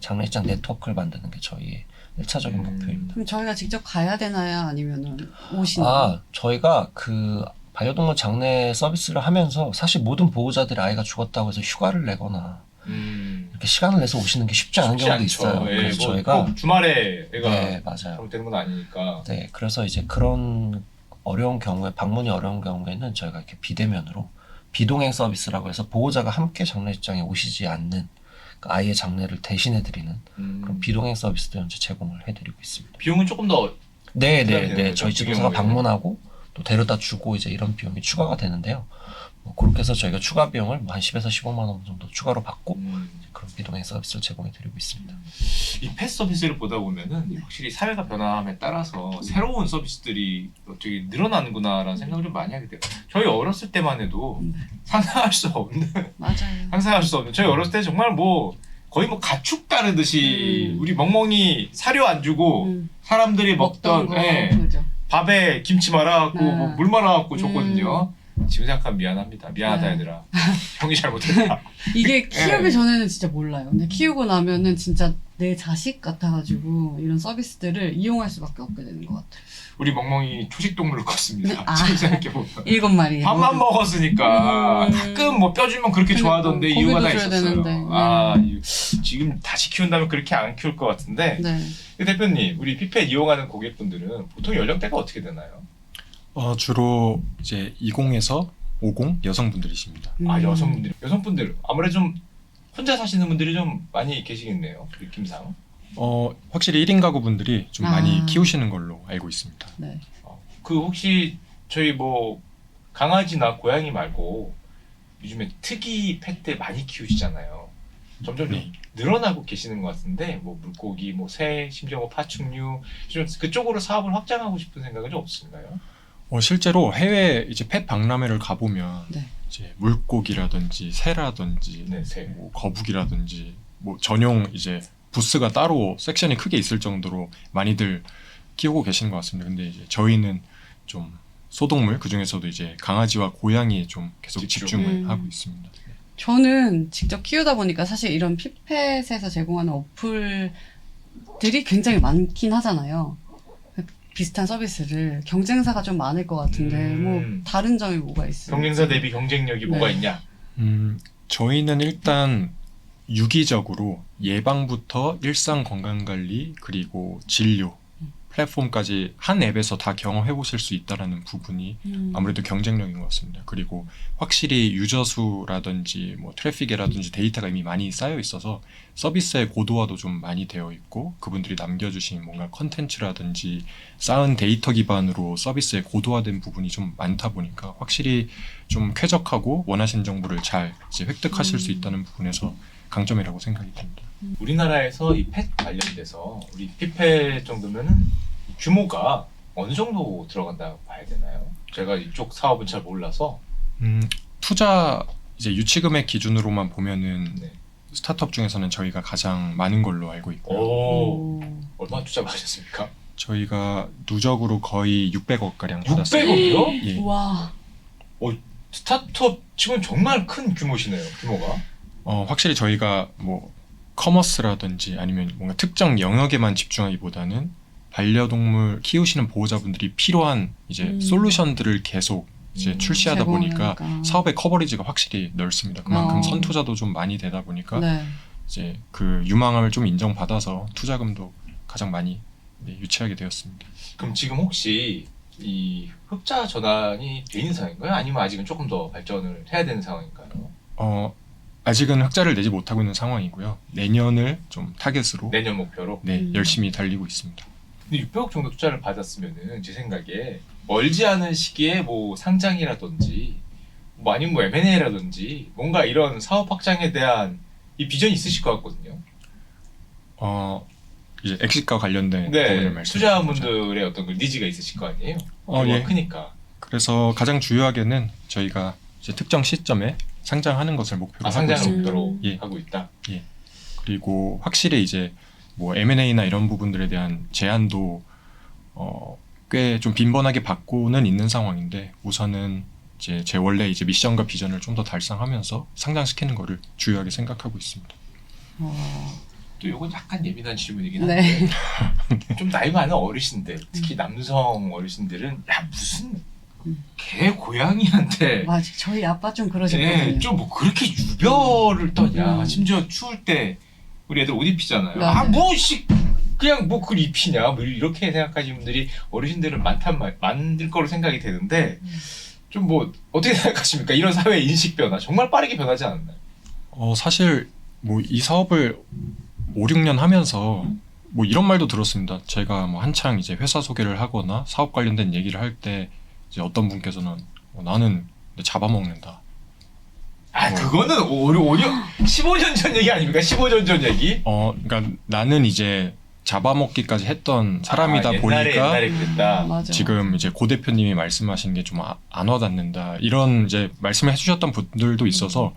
장례식장 네트워크를 만드는 게 저희의 1차적인 목표입니다. 그럼 저희가 직접 가야 되나요? 아니면은 오시나요? 아, 저희가 그 반려동물 장례 서비스를 하면서 사실 모든 보호자들이 아이가 죽었다고 해서 휴가를 내거나 이렇게 시간을 내서 오시는 게 쉽지 않은 경우도 있어요. 예, 그래서 뭐 저희가 꼭 주말에 애가 네, 맞아요. 잘못되는 건 아니니까. 네, 그래서 이제 그런 어려운 경우에 방문이 어려운 경우에는 저희가 이렇게 비대면으로 비동행 서비스라고 해서 보호자가 함께 장례식장에 오시지 않는 그 아이의 장례를 대신해 드리는 그런 비동행 서비스도 현재 제공을 해드리고 있습니다. 비용은 조금 더 네, 부담이 네, 되는 네. 거죠, 저희 그 지도사가 경우에는. 방문하고 또 데려다 주고 이제 이런 비용이 추가가 되는데요. 뭐 그렇게 해서 저희가 추가 비용을 뭐 한 10에서 15만 원 정도 추가로 받고 그런 비동행 서비스를 제공해 드리고 있습니다. 이 펫 서비스를 보다 보면은 확실히 사회가 변함에 따라서 새로운 서비스들이 어떻게 늘어나는구나라는 생각을 좀 많이 하게 돼요. 저희 어렸을 때만 해도 상상할 수 없는 맞아요. 저희 어렸을 때 정말 뭐 거의 뭐 가축 따르듯이 우리 멍멍이 사료 안 주고 사람들이 먹던 거. 예, 그죠. 밥에 김치 말아갖고 네. 뭐 물 말아갖고 줬거든요. 지금 생각하면 미안합니다. 미안하다 네. 얘들아. 형이 잘못했다. 이게 키우기 예. 전에는 진짜 몰라요. 근데 키우고 나면은 진짜 내 자식 같아가지고 이런 서비스들을 이용할 수밖에 없게 되는 것 같아요. 우리 멍멍이 초식동물로 컸습니다. 아. 지금 생각해보면. 7마리. 밥만 먹었으니까 음. 가끔 뭐 뼈 주면 그렇게 그러니까, 좋아하던데 이유가 다 고기도 줘야 있었어요. 되는데. 아 지금 다시 키운다면 그렇게 안 키울 것 같은데 네. 대표님 우리 피펫 이용하는 고객분들은 보통 연령대가 어떻게 되나요? 주로 이제 20에서 50 여성분들이십니다. 아 여성분들 아무래도 좀 혼자 사시는 분들이 좀 많이 계시겠네요. 느낌상. 확실히 1인 가구분들이 좀 아. 많이 키우시는 걸로 알고 있습니다. 네. 그 혹시 저희 뭐 강아지나 고양이 말고 요즘에 특이 펫들 많이 키우시잖아요. 점점 네. 늘어나고 계시는 것 같은데 뭐 물고기, 뭐 새, 심지어 뭐 파충류 좀 그쪽으로 사업을 확장하고 싶은 생각은 좀 없으신가요? 실제로 해외 이제 펫 박람회를 가보면 네. 이제 물고기라든지 새라든지 네, 새. 뭐 거북이라든지 뭐 전용 이제 부스가 따로 섹션이 크게 있을 정도로 많이들 키우고 계시는 것 같습니다. 근데 이제 저희는 좀 소동물 그 중에서도 이제 강아지와 고양이에 좀 계속 집중을 하고 있습니다. 저는 직접 키우다 보니까 사실 이런 피펫에서 제공하는 어플들이 굉장히 많긴 하잖아요. 비슷한 서비스를 경쟁사가 좀 많을 것 같은데 뭐 다른 점이 뭐가 있어요? 경쟁사 대비 경쟁력이 뭐가 네. 있냐? 저희는 일단 유기적으로 예방부터 일상 건강관리 그리고 진료 플랫폼까지 한 앱에서 다 경험해 보실 수 있다는 부분이 아무래도 경쟁력인 것 같습니다. 그리고 확실히 유저 수라든지 뭐 트래픽이라든지 데이터가 이미 많이 쌓여 있어서 서비스의 고도화도 좀 많이 되어 있고 그분들이 남겨주신 뭔가 컨텐츠라든지 쌓은 데이터 기반으로 서비스의 고도화된 부분이 좀 많다 보니까 확실히 좀 쾌적하고 원하신 정보를 잘 이제 획득하실 수 있다는 부분에서 강점이라고 생각이 듭니다. 우리나라에서 이 펫 관련돼서 우리 피펫 정도면은 규모가 어느 정도 들어간다고 봐야 되나요? 제가 이쪽 사업은 잘 몰라서. 투자 이제 유치금액 기준으로만 보면은 네. 스타트업 중에서는 저희가 가장 많은 걸로 알고 있고요. 오, 얼마 투자 받으셨습니까? 저희가 누적으로 거의 600억 가량 받았어요. 600억이요? 예. 와. 스타트업 치고는 정말 큰 규모시네요. 규모가. 확실히 저희가 뭐 커머스라든지 아니면 뭔가 특정 영역에만 집중하기보다는 반려동물 키우시는 보호자분들이 필요한 이제 솔루션들을 계속 이제 출시하다 보니까 제공하니까. 사업의 커버리지가 확실히 넓습니다. 그만큼 어. 선투자도 좀 많이 되다 보니까 네. 이제 그 유망함을 좀 인정받아서 투자금도 가장 많이 유치하게 되었습니다. 그럼 지금 혹시 이 흑자 전환이 돼 있는 상황인가요? 아니면 아직은 조금 더 발전을 해야 되는 상황인가요? 아직은 흑자를 내지 못하고 있는 상황이고요. 내년을 좀 타겟으로 내년 목표로? 열심히 달리고 있습니다. 근데 600억 정도 투자를 받았으면은 제 생각에 멀지 않은 시기에 뭐 상장이라든지 뭐 아니면 뭐 M&A라든지 뭔가 이런 사업 확장에 대한 이 비전이 있으실 것 같거든요. 이제 엑시트과 관련된 네, 부분을 말씀드린 거죠. 투자분들의 어떤 그 니즈가 있으실 거 아니에요? 예. 크니까. 그래서 가장 중요하게는 저희가 이제 특정 시점에 상장하는 것을 목표로 하고 상장을 있습니다. 목표로 예. 하고 있다. 그리고 확실히 이제 뭐 M&A나 이런 부분들에 대한 제안도 꽤 좀 빈번하게 받고는 있는 상황인데 우선은 이제 제 원래 이제 미션과 비전을 좀 더 달성하면서 상장시키는 거를 주요하게 생각하고 있습니다. 또 이건 약간 예민한 질문이긴 한데 네. 좀 나이 많은 어르신들, 특히 남성 어르신들은 야 무슨 개 고양이한테 맞아. 저희 아빠 좀 그러셨거든요. 좀 뭐 그렇게 유별을 떠냐. 음. 심지어 추울 때 우리 애들 옷 입히잖아요. 네, 아 네. 뭐씨 그냥 뭐 그걸 입히냐 뭐 이렇게 생각하시는 분들이 어르신들은 많을 거로 생각이 되는데 좀 뭐 어떻게 생각하십니까? 이런 사회 인식 변화 정말 빠르게 변하지 않았나요? 사실 뭐 이 사업을 5, 6년 하면서 뭐 이런 말도 들었습니다. 제가 뭐 한창 이제 회사 소개를 하거나 사업 관련된 얘기를 할 때 이제 어떤 분께서는 나는 잡아먹는다. 아 그거는 15년 전 얘기 아닙니까? 15년 전 얘기? 그러니까 나는 이제 잡아먹기까지 했던 사람이다 옛날에 보니까 그랬다. 맞아. 지금 이제 고 대표님이 말씀하시는 게 좀 안 와닿는다. 이런 이제 말씀을 해주셨던 분들도 있어서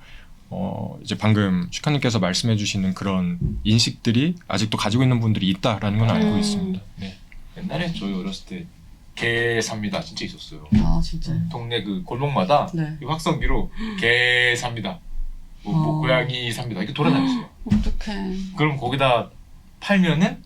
이제 방금 슈카님께서 말씀해주시는 그런 인식들이 아직도 가지고 있는 분들이 있다라는 건 알고 있습니다. 네. 옛날에 저희 어렸을 때 개 삽니다 진짜 있었어요. 아 진짜. 동네 그 골목마다 네. 이 확성기로 개 삽니다. 뭐 고양이 삽니다. 이렇게 돌아다녔어요. 어떡해. 그럼 거기다 팔면은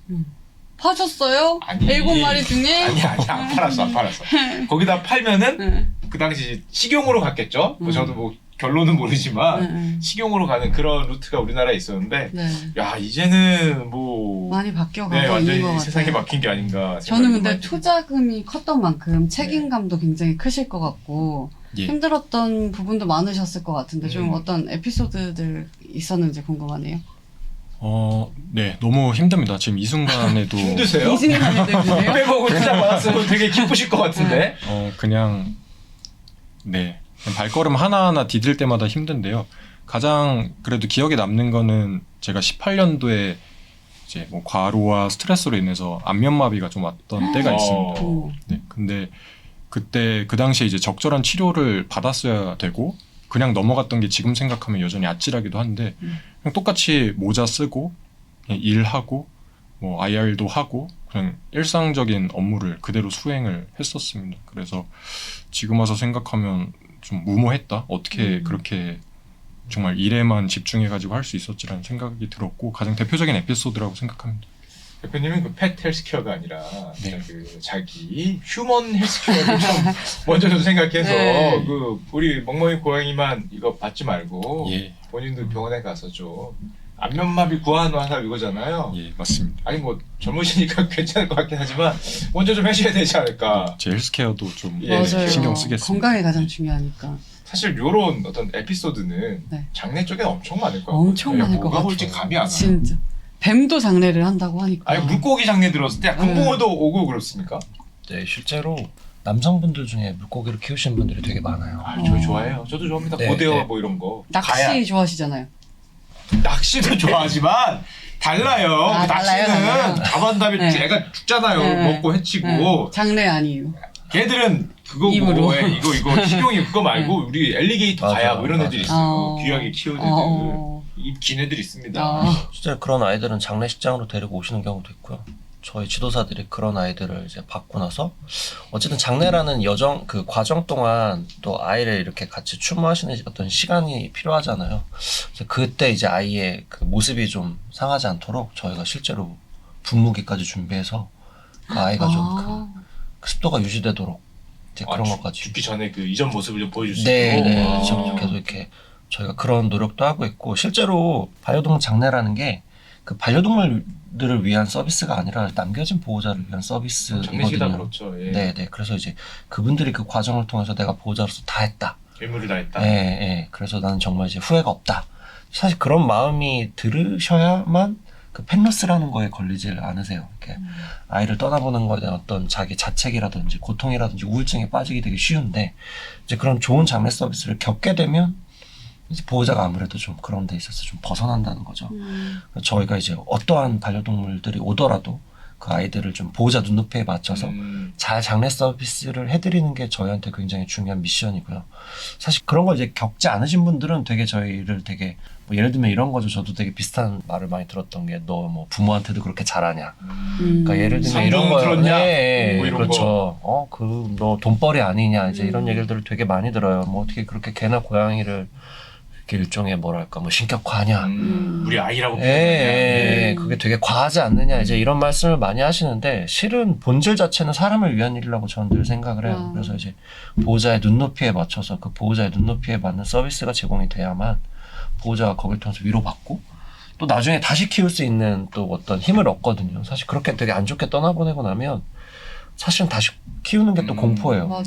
파셨어요? 아니. 7마리 중에? 아니 안 팔았어. 거기다 팔면은 네. 그 당시 식용으로 갔겠죠. 뭐 저도 뭐 결론은 모르지만 네. 식용으로 가는 그런 루트가 우리나라에 있었는데 네. 야 이제는 뭐 많이 바뀌어가고 네, 있는 것 완전히 같아요. 세상이 바뀐 게 아닌가. 저는 근데 생각이 투자금이 컸던 만큼 책임감도 굉장히 크실 것 같고 예. 힘들었던 부분도 많으셨을 것 같은데 좀 음. 어떤 에피소드들 있었는지 궁금하네요. 네, 너무 힘듭니다. 지금 이 순간에도 힘드세요? 이승만이 되는데요? 빼보고 투자 받았으면 되게 기쁘실 것 같은데. 그냥 네 발걸음 하나하나 디딜 때마다 힘든데요. 가장 그래도 기억에 남는 거는 제가 18년도에 이제 뭐 과로와 스트레스로 인해서 안면마비가 좀 왔던 때가 있습니다. 오. 네, 근데 그때 그 당시에 이제 적절한 치료를 받았어야 되고 그냥 넘어갔던 게 지금 생각하면 여전히 아찔하기도 한데 그냥 똑같이 모자 쓰고 그냥 일하고 뭐 IR도 하고 그냥 일상적인 업무를 그대로 수행을 했었습니다. 그래서 지금 와서 생각하면 좀 무모했다. 어떻게 그렇게 정말 일에만 집중해가지고 할 수 있었지라는 생각이 들었고 가장 대표적인 에피소드라고 생각합니다. 대표님은 그 펫 헬스케어가 아니라 네. 그 자기 휴먼 헬스케어를 좀 먼저 좀 생각해서 네. 그 우리 멍멍이 고양이만 이거 받지 말고 예, 본인도 병원에 가서 좀 안면마비 구하는 환자 이거잖아요. 예, 맞습니다. 아니 뭐 젊으시니까 괜찮을 것 같긴 하지만 먼저 좀 해줘야 되지 않을까. 제 헬스케어도 좀 예, 맞아요. 신경 쓰겠습니다. 건강이 가장 중요하니까. 사실 요런 어떤 에피소드는 네. 장내 쪽에 엄청 많을 거예요. 엄청 많을 것 뭐가 같아요. 올지 감이 안 와요. 진짜. 뱀도 장례를 한다고 하니까. 아니 물고기 장내 들었을 때 금붕어도 오고 그렇습니까? 네, 실제로 남성분들 중에 물고기를 키우시는 분들이 되게 많아요. 아, 저 좋아해요. 저도 좋아합니다. 네, 고대어 네. 뭐 이런 거. 낚시 가야. 좋아하시잖아요. 낚시도 좋아하지만 달라요. 아, 그 낚시는 달라요. 잡은 다음에 네. 애가 죽잖아요. 네. 먹고 해치고. 네. 장례 아니에요. 걔들은 그거고 입으로. 예, 이거 식용이 그거 말고 우리 엘리게이터 맞아, 가야 뭐 이런 애들이 있어요. 어. 귀하게 키우는 애들. 입 긴 애들 있습니다. 실제 그런 아이들은 장례식장으로 데리고 오시는 경우도 있고요. 저희 지도사들이 그런 아이들을 이제 받고 나서 어쨌든 장례라는 여정 그 과정 동안 또 아이를 이렇게 같이 추모하시는 어떤 시간이 필요하잖아요. 그래서 그때 이제 아이의 그 모습이 좀 상하지 않도록 저희가 실제로 분무기까지 준비해서 그 아이가 좀 그 습도가 유지되도록 이제 그런 것까지. 죽기 전에 그 이전 모습을 좀 보여줄 수 네, 있도록. 네. 아. 지금 계속 이렇게 저희가 그런 노력도 하고 있고 실제로 반려동물 장례라는 게 그 반려동물들을 위한 서비스가 아니라 남겨진 보호자를 위한 장례식이다 서비스이거든요. 그렇죠. 예. 네, 네. 그래서 이제 그분들이 그 과정을 통해서 내가 보호자로서 다 했다. 의무를 다했다. 예, 예. 그래서 나는 정말 이제 후회가 없다. 사실 그런 마음이 들으셔야만 그 펫로스라는 거에 걸리질 않으세요. 이렇게 아이를 떠나보는 거에 대한 어떤 자기 자책이라든지 고통이라든지 우울증에 빠지기 되게 쉬운데 이제 그런 좋은 장례 서비스를 겪게 되면 이제 보호자가 아무래도 좀 그런 데 있어서 좀 벗어난다는 거죠. 저희가 이제 어떠한 반려동물들이 오더라도 그 아이들을 좀 보호자 눈높이에 맞춰서 잘 장례 서비스를 해드리는 게 저희한테 굉장히 중요한 미션이고요. 사실 그런 걸 이제 겪지 않으신 분들은 되게 저희를 되게 뭐 예를 들면 이런 거죠. 저도 되게 비슷한 말을 많이 들었던 게 너 뭐 부모한테도 그렇게 잘하냐. 그러니까 예를 들면 이런 상금 거 들었냐? 네, 뭐 이런 그렇죠. 너 돈벌이 아니냐 이제 이런 음. 얘기들을 되게 많이 들어요. 뭐 어떻게 그렇게 개나 고양이를 이렇게 일종의 뭐랄까 뭐 신격화냐. 우리 아이라고 예, 음. 그게 되게 과하지 않느냐 이제 이런 말씀을 많이 하시는데 실은 본질 자체는 사람을 위한 일이라고 저는 늘 생각을 해요. 그래서 이제 보호자의 눈높이에 맞춰서 그 보호자의 눈높이에 맞는 서비스가 제공이 돼야만 보호자가 거길 통해서 위로받고 또 나중에 다시 키울 수 있는 또 어떤 힘을 얻거든요. 사실 그렇게 되게 안 좋게 떠나보내고 나면 사실은 다시 키우는 게 또 공포예요. 맞아요.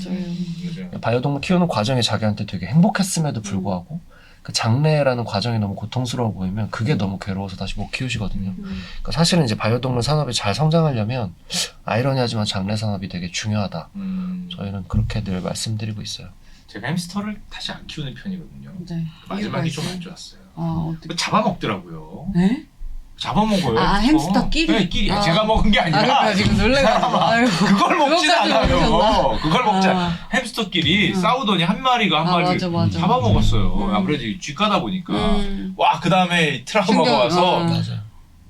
반려동물 키우는 과정이 자기한테 되게 행복했음에도 불구하고 그 장래라는 과정이 너무 고통스러워 보이면 그게 너무 괴로워서 다시 못 키우시거든요. 그러니까 사실은 이제 반려동물 산업이 잘 성장하려면 아이러니하지만 장래 산업이 되게 중요하다. 저희는 그렇게 늘 말씀드리고 있어요. 제가 햄스터를 다시 안 키우는 편이거든요. 네. 마지막이 좀 이유가 안 있어요? 좋았어요. 어떻게? 잡아먹더라고요. 네? 잡아먹어요. 아, 햄스터끼리? 네, 끼리. 아. 제가 먹은 게 아니라 그러니까 지금 놀래가지고. 아유. 그걸 먹진 그것까지 않아요. 모르셨나? 그걸 먹지 않아요. 아. 햄스터끼리 싸우더니 한 마리가 한 마리를 맞아. 잡아먹었어요. 아무래도 쥐 까다 보니까. 와, 그 다음에 트라우마가 신경- 와서 맞아요.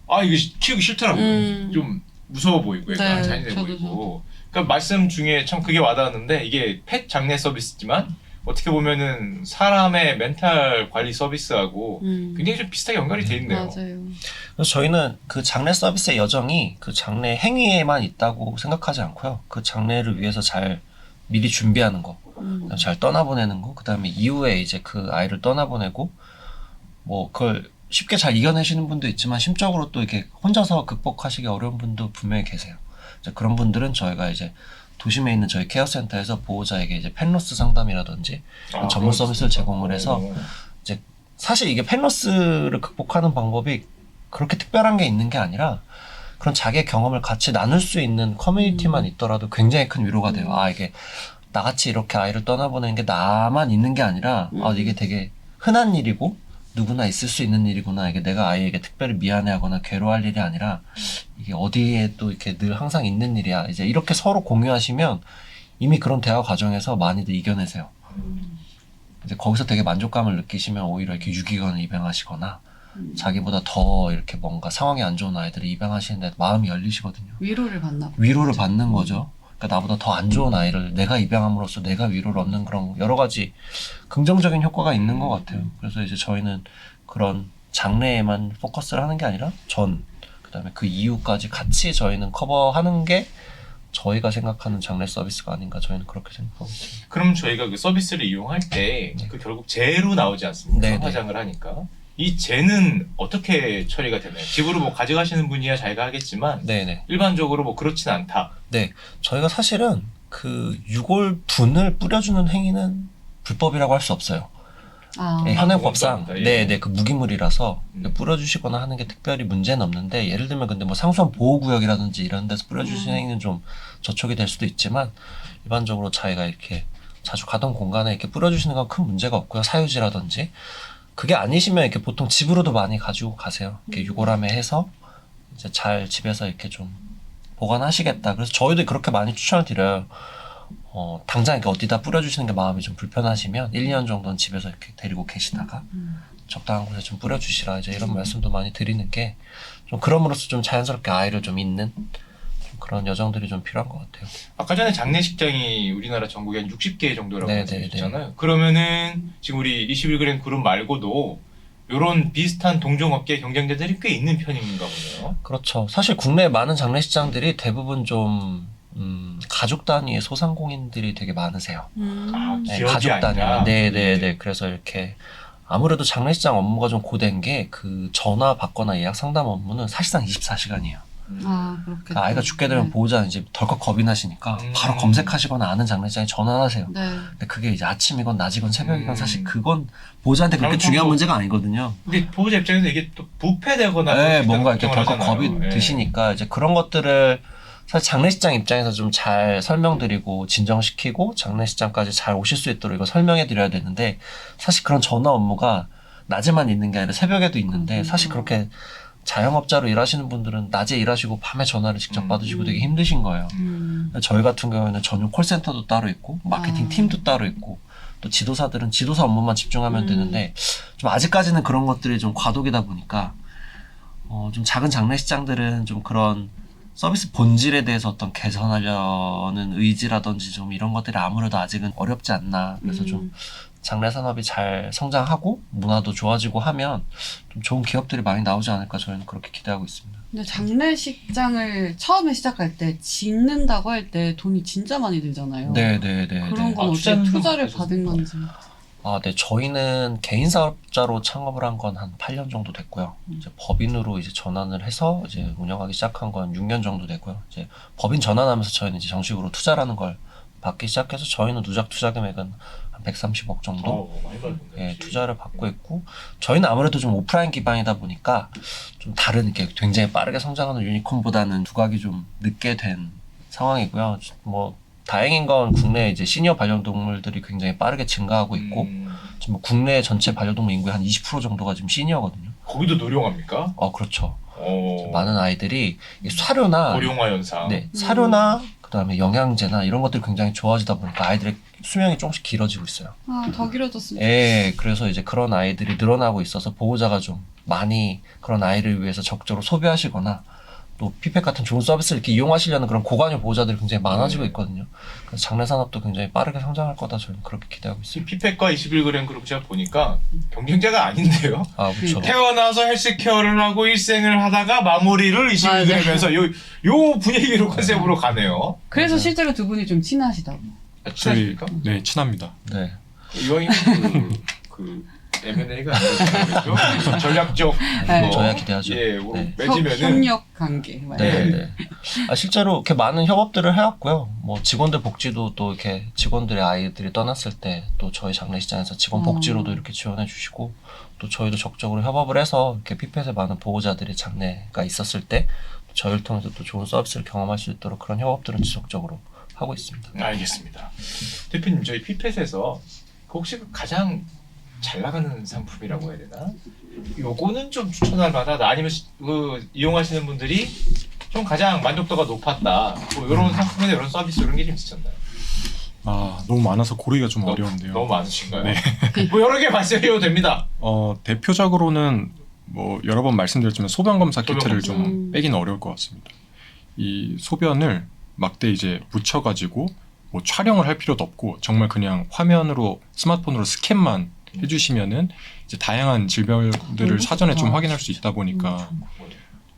아, 이거 키우기 싫더라고요. 좀 무서워 보이고 약간 네, 잔인해 저도. 보이고. 그러니까 말씀 중에 참 그게 와닿았는데 이게 펫 장례 서비스지만 어떻게 보면은 사람의 멘탈 관리 서비스하고 굉장히 좀 비슷하게 연결이 돼 있네요. 맞아요. 그래서 저희는 그 장례 서비스의 여정이 그 장례 행위에만 있다고 생각하지 않고요. 그 장례를 위해서 잘 미리 준비하는 거, 잘 떠나보내는 거, 그 다음에 이후에 이제 그 아이를 떠나보내고 뭐 그걸 쉽게 잘 이겨내시는 분도 있지만 심적으로 또 이렇게 혼자서 극복하시기 어려운 분도 분명히 계세요. 이제 그런 분들은 저희가 이제 도심에 있는 저희 케어센터에서 보호자에게 이제 펜로스 상담이라든지 전문 서비스를 제공을 해서 이제 사실 이게 펜로스를 극복하는 방법이 그렇게 특별한 게 있는 게 아니라 그런 자기의 경험을 같이 나눌 수 있는 커뮤니티만 있더라도 굉장히 큰 위로가 돼요. 아, 이게 나같이 이렇게 아이를 떠나보내는 게 나만 있는 게 아니라 아, 이게 되게 흔한 일이고 누구나 있을 수 있는 일이구나. 이게 내가 아이에게 특별히 미안해하거나 괴로워할 일이 아니라 이게 어디에 또 이렇게 늘 항상 있는 일이야. 이제 이렇게 서로 공유하시면 이미 그런 대화 과정에서 많이들 이겨내세요. 이제 거기서 되게 만족감을 느끼시면 오히려 이렇게 유기견을 입양하시거나 자기보다 더 이렇게 뭔가 상황이 안 좋은 아이들을 입양하시는데 마음이 열리시거든요. 위로를 받나 봐요. 위로를 받는 거죠. 그러니까 나보다 더 안 좋은 아이를 내가 입양함으로써 내가 위로를 얻는 그런 여러 가지 긍정적인 효과가 있는 것 같아요. 그래서 이제 저희는 그런 장래에만 포커스를 하는 게 아니라 그다음에 그 이후까지 같이 저희는 커버하는 게 저희가 생각하는 장래 서비스가 아닌가 저희는 그렇게 생각하고 있습니다. 그럼 저희가 그 서비스를 이용할 때 그 결국 재로 나오지 않습니까? 네, 네. 화장을 하니까. 이 재는 어떻게 처리가 되나요? 집으로 뭐 가져가시는 분이야 자기가 하겠지만 네네. 일반적으로 뭐 그렇진 않다. 네. 저희가 사실은 그 유골분을 뿌려주는 행위는 불법이라고 할 수 없어요. 네, 현행법상 그건 또 네네 그 무기물이라서 뿌려주시거나 하는 게 특별히 문제는 없는데 예를 들면 근데 뭐 상수원 보호구역이라든지 이런 데서 뿌려주시는 행위는 좀 저촉이 될 수도 있지만 일반적으로 자기가 이렇게 자주 가던 공간에 이렇게 뿌려주시는 건 큰 문제가 없고요. 사유지라든지 그게 아니시면 이렇게 보통 집으로도 많이 가지고 가세요. 이렇게 유골함에 해서 이제 잘 집에서 이렇게 좀 보관하시겠다. 그래서 저희도 그렇게 많이 추천을 드려요. 당장 이렇게 어디다 뿌려주시는 게 마음이 좀 불편하시면 1, 2년 정도는 집에서 이렇게 데리고 계시다가 적당한 곳에 좀 뿌려주시라. 이제 이런 말씀도 많이 드리는 게 좀 그럼으로써 좀 자연스럽게 아이를 좀 잇는 좀 그런 여정들이 좀 필요한 것 같아요. 아까 전에 장례식장이 우리나라 전국에 한 60개 정도라고 네, 말씀하셨잖아요. 그러면은 지금 우리 21g 그룹 말고도 이런 비슷한 동종업계 경쟁자들이 꽤 있는 편인가 보네요. 그렇죠. 사실 국내 많은 장례식장들이 대부분 좀 가족 단위의 소상공인들이 되게 많으세요. 아, 네, 기업이 가족 아니라. 단위. 네네네. 그래서 이렇게 아무래도 장례식장 업무가 좀 고된 게 그 전화 받거나 예약 상담 업무는 사실상 24시간이에요. 그렇겠다. 그러니까 아이가 죽게 되면 보호자는 이제 덜컥 겁이 나시니까 바로 검색하시거나 아는 장례식장에 전화하세요. 네. 근데 그게 이제 아침이건 낮이건 새벽이건 사실 그건 보호자한테 그렇게 그럼 중요한 뭐- 문제가 아니거든요. 근데 보호자 입장에서 이게 또 부패되거나 네, 그럴 수 뭔가 있다는 이렇게 덜컥 걱정을 겁이 하잖아요. 예. 드시니까 이제 그런 것들을 사실 장례식장 입장에서 좀 잘 설명드리고 진정시키고 장례식장까지 잘 오실 수 있도록 이거 설명해 드려야 되는데 사실 그런 전화 업무가 낮에만 있는 게 아니라 새벽에도 있는데 사실 그렇게 자영업자로 일하시는 분들은 낮에 일하시고 밤에 전화를 직접 받으시고 되게 힘드신 거예요. 저희 같은 경우에는 전용 콜센터도 따로 있고 마케팅 팀도 따로 있고 또 지도사들은 지도사 업무만 집중하면 되는데 좀 아직까지는 그런 것들이 좀 과도기다 보니까 좀 작은 장례식장들은 좀 그런 서비스 본질에 대해서 어떤 개선하려는 의지라든지 좀 이런 것들이 아무래도 아직은 어렵지 않나. 그래서 좀 장래 산업이 잘 성장하고 문화도 좋아지고 하면 좀 좋은 기업들이 많이 나오지 않을까 저희는 그렇게 기대하고 있습니다. 근데 장례식장을 처음에 시작할 때 짓는다고 할 때 돈이 진짜 많이 들잖아요. 네네네. 그런 건 어떻게 투자를 받은 건지. 아, 네. 저희는 개인 사업자로 창업을 한 건 한 8년 정도 됐고요. 이제 법인으로 이제 전환을 해서 이제 운영하기 시작한 건 6년 정도 됐고요. 이제 법인 전환하면서 저희는 이제 정식으로 투자라는 걸 받기 시작해서 저희는 누적 투자 금액은 한 130억 정도 많이 받았네. 예, 투자를 받고 있고 저희는 아무래도 좀 오프라인 기반이다 보니까 좀 다른 이렇게 굉장히 빠르게 성장하는 유니콘보다는 두각이 좀 늦게 된 상황이고요. 뭐 다행인 건 국내 이제 시니어 반려동물들이 굉장히 빠르게 증가하고 있고 지금 뭐 국내 전체 반려동물 인구의 한 20% 정도가 지금 시니어거든요. 거기도 노령합니까? 그렇죠. 어. 많은 아이들이 이 사료나 고령화 현상. 네, 사료나 그다음에 영양제나 이런 것들이 굉장히 좋아지다 보니까 아이들의 수명이 조금씩 길어지고 있어요. 아, 더 길어졌으면 예, 그래서 이제 그런 아이들이 늘어나고 있어서 보호자가 좀 많이 그런 아이를 위해서 적극적으로 소비하시거나 또 피펫 같은 좋은 서비스를 이렇게 이용하시려는 그런 고관여 보호자들이 굉장히 많아지고 있거든요. 그래서 장래 산업도 굉장히 빠르게 성장할 거다 저는 그렇게 기대하고 있습니다. 피펫과 21g 그룹 제가 보니까 경쟁자가 아닌데요. 아, 그렇죠. 태어나서 헬스케어를 하고 일생을 하다가 마무리를 21g에서 요 분위기로 컨셉으로 가네요. 그래서 맞아요. 실제로 두 분이 좀 친하시다고. 아, 저희 친하십니까? 네 친합니다. 네. 이왕이면 그 M&A가 아니죠. 전략적 네. 저야 기대하죠. 예, 네. 맺으면은 협력 관계. 네, 네. 아, 실제로 이렇게 많은 협업들을 해왔고요. 뭐 직원들 복지도 또 이렇게 직원들의 아이들이 떠났을 때 또 저희 장례식장에서 직원 복지로도 이렇게 지원해 주시고 또 저희도 적극적으로 협업을 해서 이렇게 피펫의 많은 보호자들이 장례가 있었을 때 저희를 통해서 또 좋은 서비스를 경험할 수 있도록 그런 협업들은 지속적으로 하고 있습니다. 알겠습니다. 대표님 저희 피펫에서 혹시 그 가장 잘 나가는 상품이라고 해야 되나? 요거는 좀 추천할 만하다. 아니면 그 이용하시는 분들이 좀 가장 만족도가 높았다. 뭐 이런 상품이나 이런 서비스 이런 게 좀 있으셨나요? 아 너무 많아서 고르기가 좀 어려운데요. 너무 많으신가요? 네. 뭐 여러 개 말씀해도 됩니다. 대표적으로는 뭐 여러 번 말씀드렸지만 소변 검사 소변 키트를 검사. 좀 빼기는 어려울 것 같습니다. 이 소변을 막대 이제 묻혀가지고 뭐 촬영을 할 필요도 없고 정말 그냥 화면으로 스마트폰으로 스캔만 해주시면은 이제 다양한 질병들을 사전에 좀 확인할 수 있다 보니까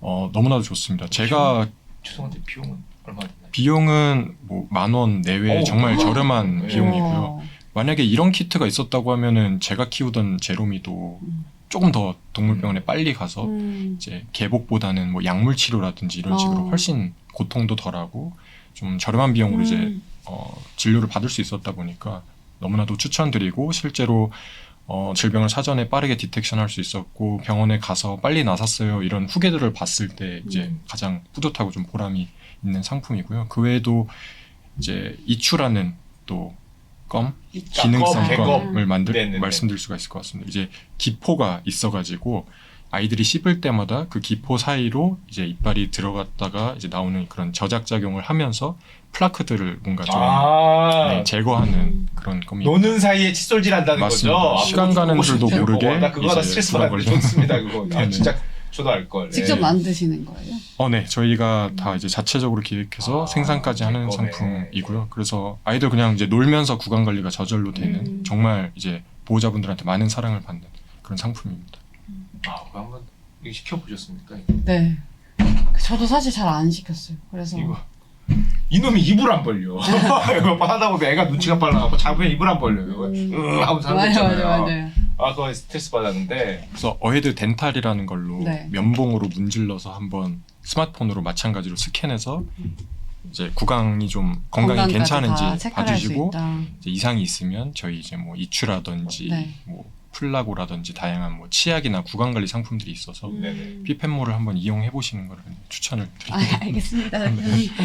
너무나도 좋습니다. 제가 죄송한데 비용은 얼마 됐나요? 비용은 뭐 10,000원 내외 정말 저렴한 네. 비용이고요. 만약에 이런 키트가 있었다고 하면은 제가 키우던 제로미도 조금 더 동물병원에 빨리 가서 이제 개복보다는 뭐 약물 치료라든지 이런 식으로 훨씬 고통도 덜하고 좀 저렴한 비용으로 이제 진료를 받을 수 있었다 보니까 너무나도 추천드리고 실제로 질병을 사전에 빠르게 디텍션할 수 있었고 병원에 가서 빨리 나섰어요 이런 후기들을 봤을 때 이제 가장 뿌듯하고 좀 보람이 있는 상품이고요. 그 외에도 이제 이추라는 또 기능성 개껌. 껌을 네네네. 말씀드릴 수가 있을 것 같습니다. 이제 기포가 있어가지고 아이들이 씹을 때마다 그 기포 사이로 이제 이빨이 들어갔다가 이제 나오는 그런 저작 작용을 하면서 플라크들을 뭔가 좀 제거하는 그런 껌이 노는 사이에 칫솔질 한다는 맞습니다. 거죠. 시간 가는 줄도 모르게 나 그거 하나 이제 스트레스 받았는데 불안걸리는. 좋습니다. 그거. 아, 네네. 진짜 저도 알 걸. 직접 만드시는 거예요? 네. 저희가 다 이제 자체적으로 기획해서 생산까지 하는 거네. 상품이고요. 그래서 아이들 그냥 이제 놀면서 구강 관리가 저절로 되는 정말 이제 보호자분들한테 많은 사랑을 받는 그런 상품입니다. 그거 한번 이거 시켜보셨습니까? 네. 저도 사실 잘 안 시켰어요. 그래서 이거 이놈이 입을 안 벌려. 이거 하다 보면 애가 눈치가 빨라갖고 잡으면 입을 안 벌려요. 하고 사는 거 있잖아요. 맞아요. 그거 스트레스 받았는데. 그래서 어헤드 덴탈이라는 걸로 네. 면봉으로 문질러서 한번 스마트폰으로 마찬가지로 스캔해서 이제 구강이 좀 건강이 괜찮은지 봐주시고 이제 이상이 있으면 저희 이제 뭐 이추라든지 네. 뭐 플라고라든지 다양한 뭐 치약이나 구강 관리 상품들이 있어서 네네. 피펫몰을 한번 이용해 보시는 걸 추천을 드립니다. 알겠습니다.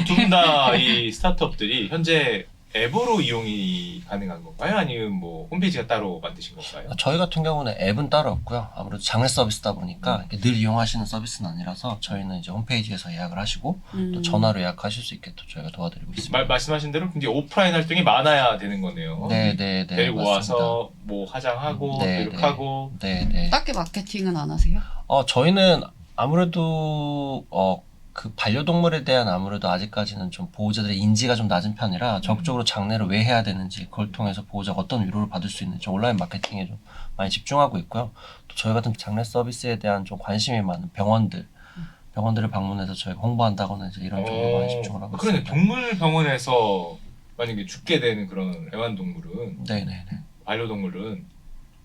두 분 다 이 스타트업들이 현재 앱으로 이용이 가능한 건가요? 아니면 뭐 홈페이지가 따로 만드신 건가요? 저희 같은 경우는 앱은 따로 없고요. 아무래도 장례 서비스다 보니까 이렇게 늘 이용하시는 서비스는 아니라서 저희는 이제 홈페이지에서 예약을 하시고 또 전화로 예약하실 수 있게 또 저희가 도와드리고 있습니다. 말씀하신 대로 굉장히 오프라인 활동이 많아야 되는 거네요. 네네네. 데리고 맞습니다. 와서 뭐 화장하고 네, 교육하고. 네네. 딱히 마케팅은 안 하세요? 저희는 아무래도 그 반려동물에 대한 아무래도 아직까지는 좀 보호자들의 인지가 좀 낮은 편이라 적극적으로 장례를 왜 해야 되는지 그걸 통해서 보호자가 어떤 위로를 받을 수 있는지 온라인 마케팅에 좀 많이 집중하고 있고요. 또 저희 같은 장례 서비스에 대한 좀 관심이 많은 병원들을 방문해서 저희가 홍보한다거나 이제 이런 쪽으로 많이 집중을 하고 그러네. 있습니다. 동물병원에서 만약에 죽게 되는 그런 애완동물은 네네네. 반려동물은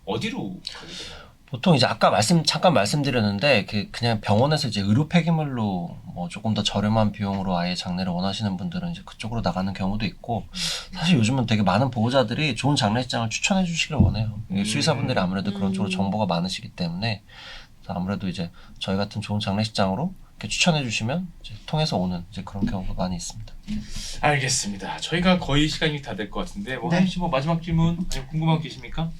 어디로 가게 되나요? 보통 이제 아까 잠깐 말씀드렸는데 그냥 병원에서 이제 의료 폐기물로 뭐 조금 더 저렴한 비용으로 아예 장례를 원하시는 분들은 이제 그쪽으로 나가는 경우도 있고 사실 요즘은 되게 많은 보호자들이 좋은 장례식장을 추천해 주시길 원해요. 수의사분들이 아무래도 그런 쪽으로 정보가 많으시기 때문에 아무래도 이제 저희 같은 좋은 장례식장으로 이렇게 추천해 주시면 이제 통해서 오는 이제 그런 경우가 많이 있습니다. 알겠습니다. 저희가 거의 시간이 다 될 것 같은데 뭐 네. 하임 씨 뭐 마지막 질문 아니면 궁금한 거 계십니까?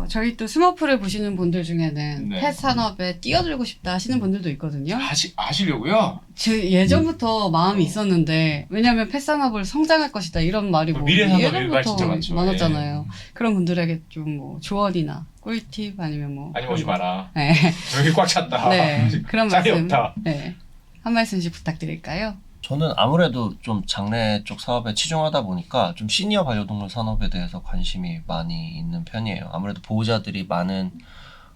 저희 또 스머프를 보시는 분들 중에는 네. 펫 산업에 뛰어들고 싶다 하시는 분들도 있거든요. 아시려고요? 예전부터 마음이 있었는데 왜냐하면 펫 산업을 성장할 것이다 이런 말이 뭐 미래 산업 예전부터 일발 진짜 많죠. 많았잖아요. 그런 분들에게 좀 뭐 조언이나 꿀팁 아니면 뭐 아니 오지 마라. 네, 여기 꽉 찼다. 네 그런 짝이 말씀 없다. 네, 한 말씀씩 부탁드릴까요? 저는 아무래도 좀 장례 쪽 사업에 치중하다 보니까 좀 시니어 반려동물 산업에 대해서 관심이 많이 있는 편이에요. 아무래도 보호자들이 많은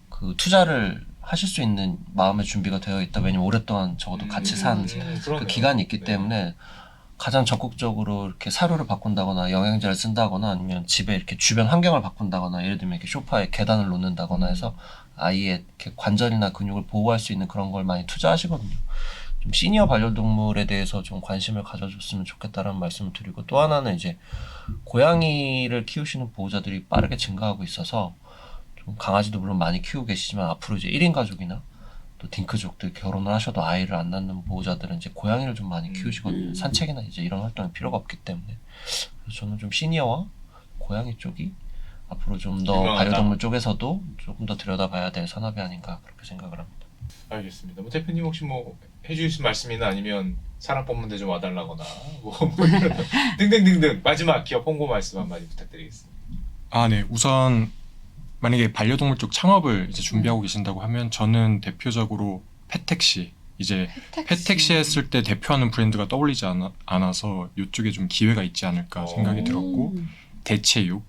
그 투자를 하실 수 있는 마음의 준비가 되어 있다. 왜냐면 오랫동안 적어도 같이 산 그 그러네요. 기간이 있기 네. 때문에 가장 적극적으로 이렇게 사료를 바꾼다거나 영양제를 쓴다거나 아니면 집에 이렇게 주변 환경을 바꾼다거나 예를 들면 이렇게 소파에 계단을 놓는다거나 해서 아이의 이렇게 관절이나 근육을 보호할 수 있는 그런 걸 많이 투자하시거든요. 좀 시니어 반려동물에 대해서 좀 관심을 가져줬으면 좋겠다라는 말씀을 드리고 또 하나는 이제 고양이를 키우시는 보호자들이 빠르게 증가하고 있어서 좀 강아지도 물론 많이 키우고 계시지만 앞으로 이제 1인 가족이나 또 딩크족들 결혼을 하셔도 아이를 안 낳는 보호자들은 이제 고양이를 좀 많이 키우시거든요. 산책이나 이제 이런 활동이 필요가 없기 때문에 그래서 저는 좀 시니어와 고양이 쪽이 앞으로 좀 더 유명하다. 반려동물 쪽에서도 조금 더 들여다봐야 될 산업이 아닌가 그렇게 생각을 합니다. 알겠습니다. 뭐 대표님 혹시 뭐 해주실 말씀이나 아니면 사랑 뽑는데 좀 와달라거나 뭐 이런 등등등등 마지막 기업 홍보 말씀 한마디 부탁드리겠습니다. 네. 우선 만약에 반려동물 쪽 창업을 이제 준비하고 계신다고 하면 저는 대표적으로 펫택시 이제 펫택시 했을 때 대표하는 브랜드가 떠올리지 않아서 이쪽에 좀 기회가 있지 않을까 생각이 들었고 대체육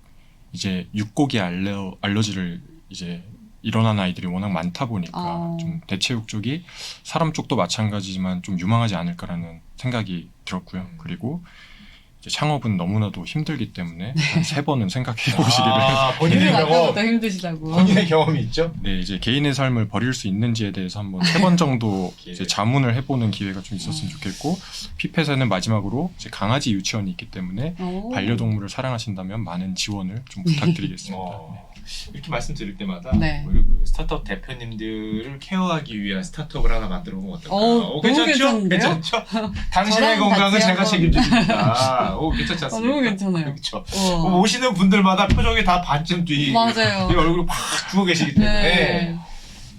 이제 육고기 알러지를 이제 일어나는 아이들이 워낙 많다 보니까 좀 대체육 쪽이 사람 쪽도 마찬가지지만 좀 유망하지 않을까라는 생각이 들었고요. 그리고 이제 창업은 너무나도 힘들기 때문에 한 3번은 생각해 보시기를. 본인의 경험, 더 힘드시다고. 본인의 경험이 있죠? 네, 이제 개인의 삶을 버릴 수 있는지에 대해서 한번 3번 정도 이제 자문을 해보는 기회가 좀 있었으면 좋겠고, 피펫에는 마지막으로 이제 강아지 유치원이 있기 때문에 반려동물을 사랑하신다면 많은 지원을 좀 부탁드리겠습니다. 네. 이렇게 말씀드릴 때마다 네. 우리 그 스타트업 대표님들을 케어하기 위한 스타트업을 하나 만들어 보면 어떨까요? 너무 괜찮은데요? 괜찮죠? 당신의 저랑 건강은 같이 제가 한번. 책임집니다. 괜찮지 않습니까? 너무 괜찮아요. 그렇죠. 오시는 분들마다 표정이 다 반쯤 뒤 맞아요. 얼굴이 팍 죽어 계시기 때문에 네.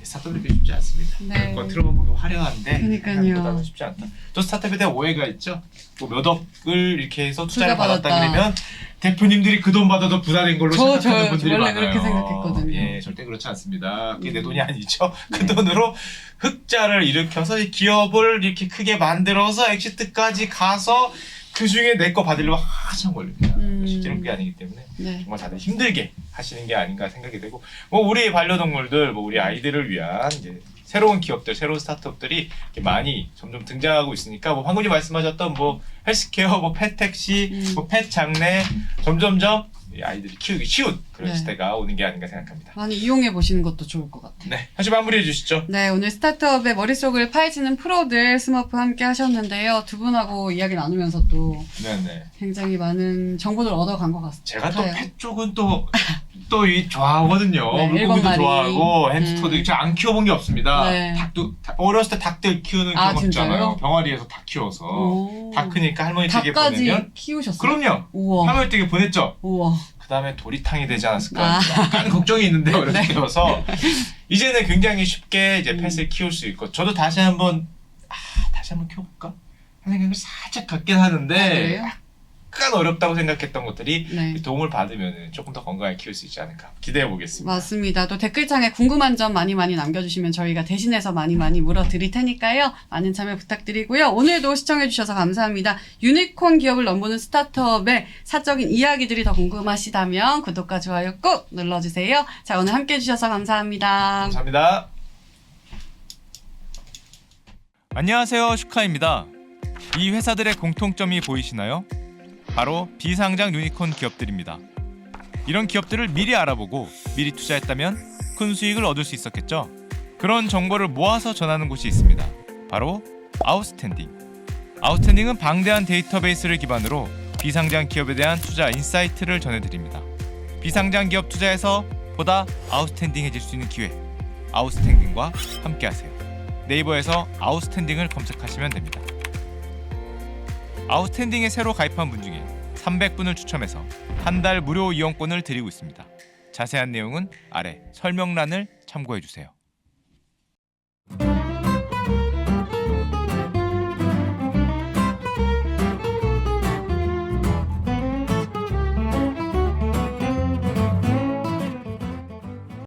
스타트업이 그렇게 쉽지 않습니다. 네. 겉으로만 보기 화려한데 그러니까요. 생각보다는 쉽지 않다. 또 스타트업에 대한 오해가 있죠. 뭐 몇 억을 이렇게 해서 투자를 투자 받았다. 받았다 그러면 대표님들이 그 돈 받아도 부담인 걸로 저 생각하는 분들이 원래 많아요. 그렇게 생각했거든요. 예, 절대 그렇지 않습니다. 그게 내 돈이 아니죠. 그 돈으로 흑자를 일으켜서 이 기업을 이렇게 크게 만들어서 엑시트까지 가서 그 중에 내 거 받으려면 한참 걸립니다. 실제로 그게 아니기 때문에 네. 정말 다들 힘들게 하시는 게 아닌가 생각이 되고 뭐 우리 반려동물들, 뭐 우리 아이들을 위한 이제 새로운 기업들, 새로운 스타트업들이 이렇게 많이 점점 등장하고 있으니까 뭐 방금 말씀하셨던 뭐 헬스케어, 뭐 펫택시, 뭐 펫 장례 점점점 이 아이들이 키우기 쉬운 그런 네. 시대가 오는 게 아닌가 생각합니다. 많이 이용해 보시는 것도 좋을 것 같아요. 네, 다시 마무리해 주시죠. 네, 오늘 스타트업의 머릿속을 파헤치는 프로들 스머프 함께 하셨는데요. 두 분하고 이야기 나누면서 또 네네. 굉장히 많은 정보를 얻어간 것 같습니다. 제가 또 펫 쪽은 또 이 좋아하거든요. 네, 물고기도 일곱 마리. 좋아하고 햄스터도 제가 안 키워본 게 없습니다. 네. 어렸을 때 닭들 키우는 아, 경험 있잖아요. 진짜요? 병아리에서 닭 키워서 오. 닭 크니까 할머니 댁에 닭까지 보내면 키우셨어요? 그럼요. 우와. 할머니 댁에 보냈죠. 우와. 그 다음에 도리탕이 되지 않았을까 아. 약간 걱정이 있는데 어렸을 네. 때여서 이제는 굉장히 쉽게 이제 펫을 키울 수 있고 저도 다시 한번 키워볼까 하는 생각을 살짝 갖긴 하는데 아, 그래요? 약간 어렵다고 생각했던 것들이 네. 도움을 받으면 조금 더 건강하게 키울 수 있지 않을까 기대해 보겠습니다. 맞습니다. 또 댓글창에 궁금한 점 많이 남겨주시면 저희가 대신해서 많이 물어드릴 테니까요. 많은 참여 부탁드리고요. 오늘도 시청해주셔서 감사합니다. 유니콘 기업을 넘보는 스타트업의 사적인 이야기들이 더 궁금하시다면 구독과 좋아요 꼭 눌러주세요. 자, 오늘 함께해 주셔서 감사합니다. 감사합니다. 안녕하세요, 슈카입니다. 이 회사들의 공통점이 보이시나요? 바로 비상장 유니콘 기업들입니다. 이런 기업들을 미리 알아보고 미리 투자했다면 큰 수익을 얻을 수 있었겠죠? 그런 정보를 모아서 전하는 곳이 있습니다. 바로 아웃스탠딩. 아웃스탠딩은 방대한 데이터베이스를 기반으로 비상장 기업에 대한 투자 인사이트를 전해드립니다. 비상장 기업 투자에서 보다 아웃스탠딩해질 수 있는 기회, 아웃스탠딩과 함께하세요. 네이버에서 아웃스탠딩을 검색하시면 됩니다. 아웃스탠딩에 새로 가입한 분 중에 300분을 추첨해서 한 달 무료 이용권을 드리고 있습니다. 자세한 내용은 아래 설명란을 참고해주세요.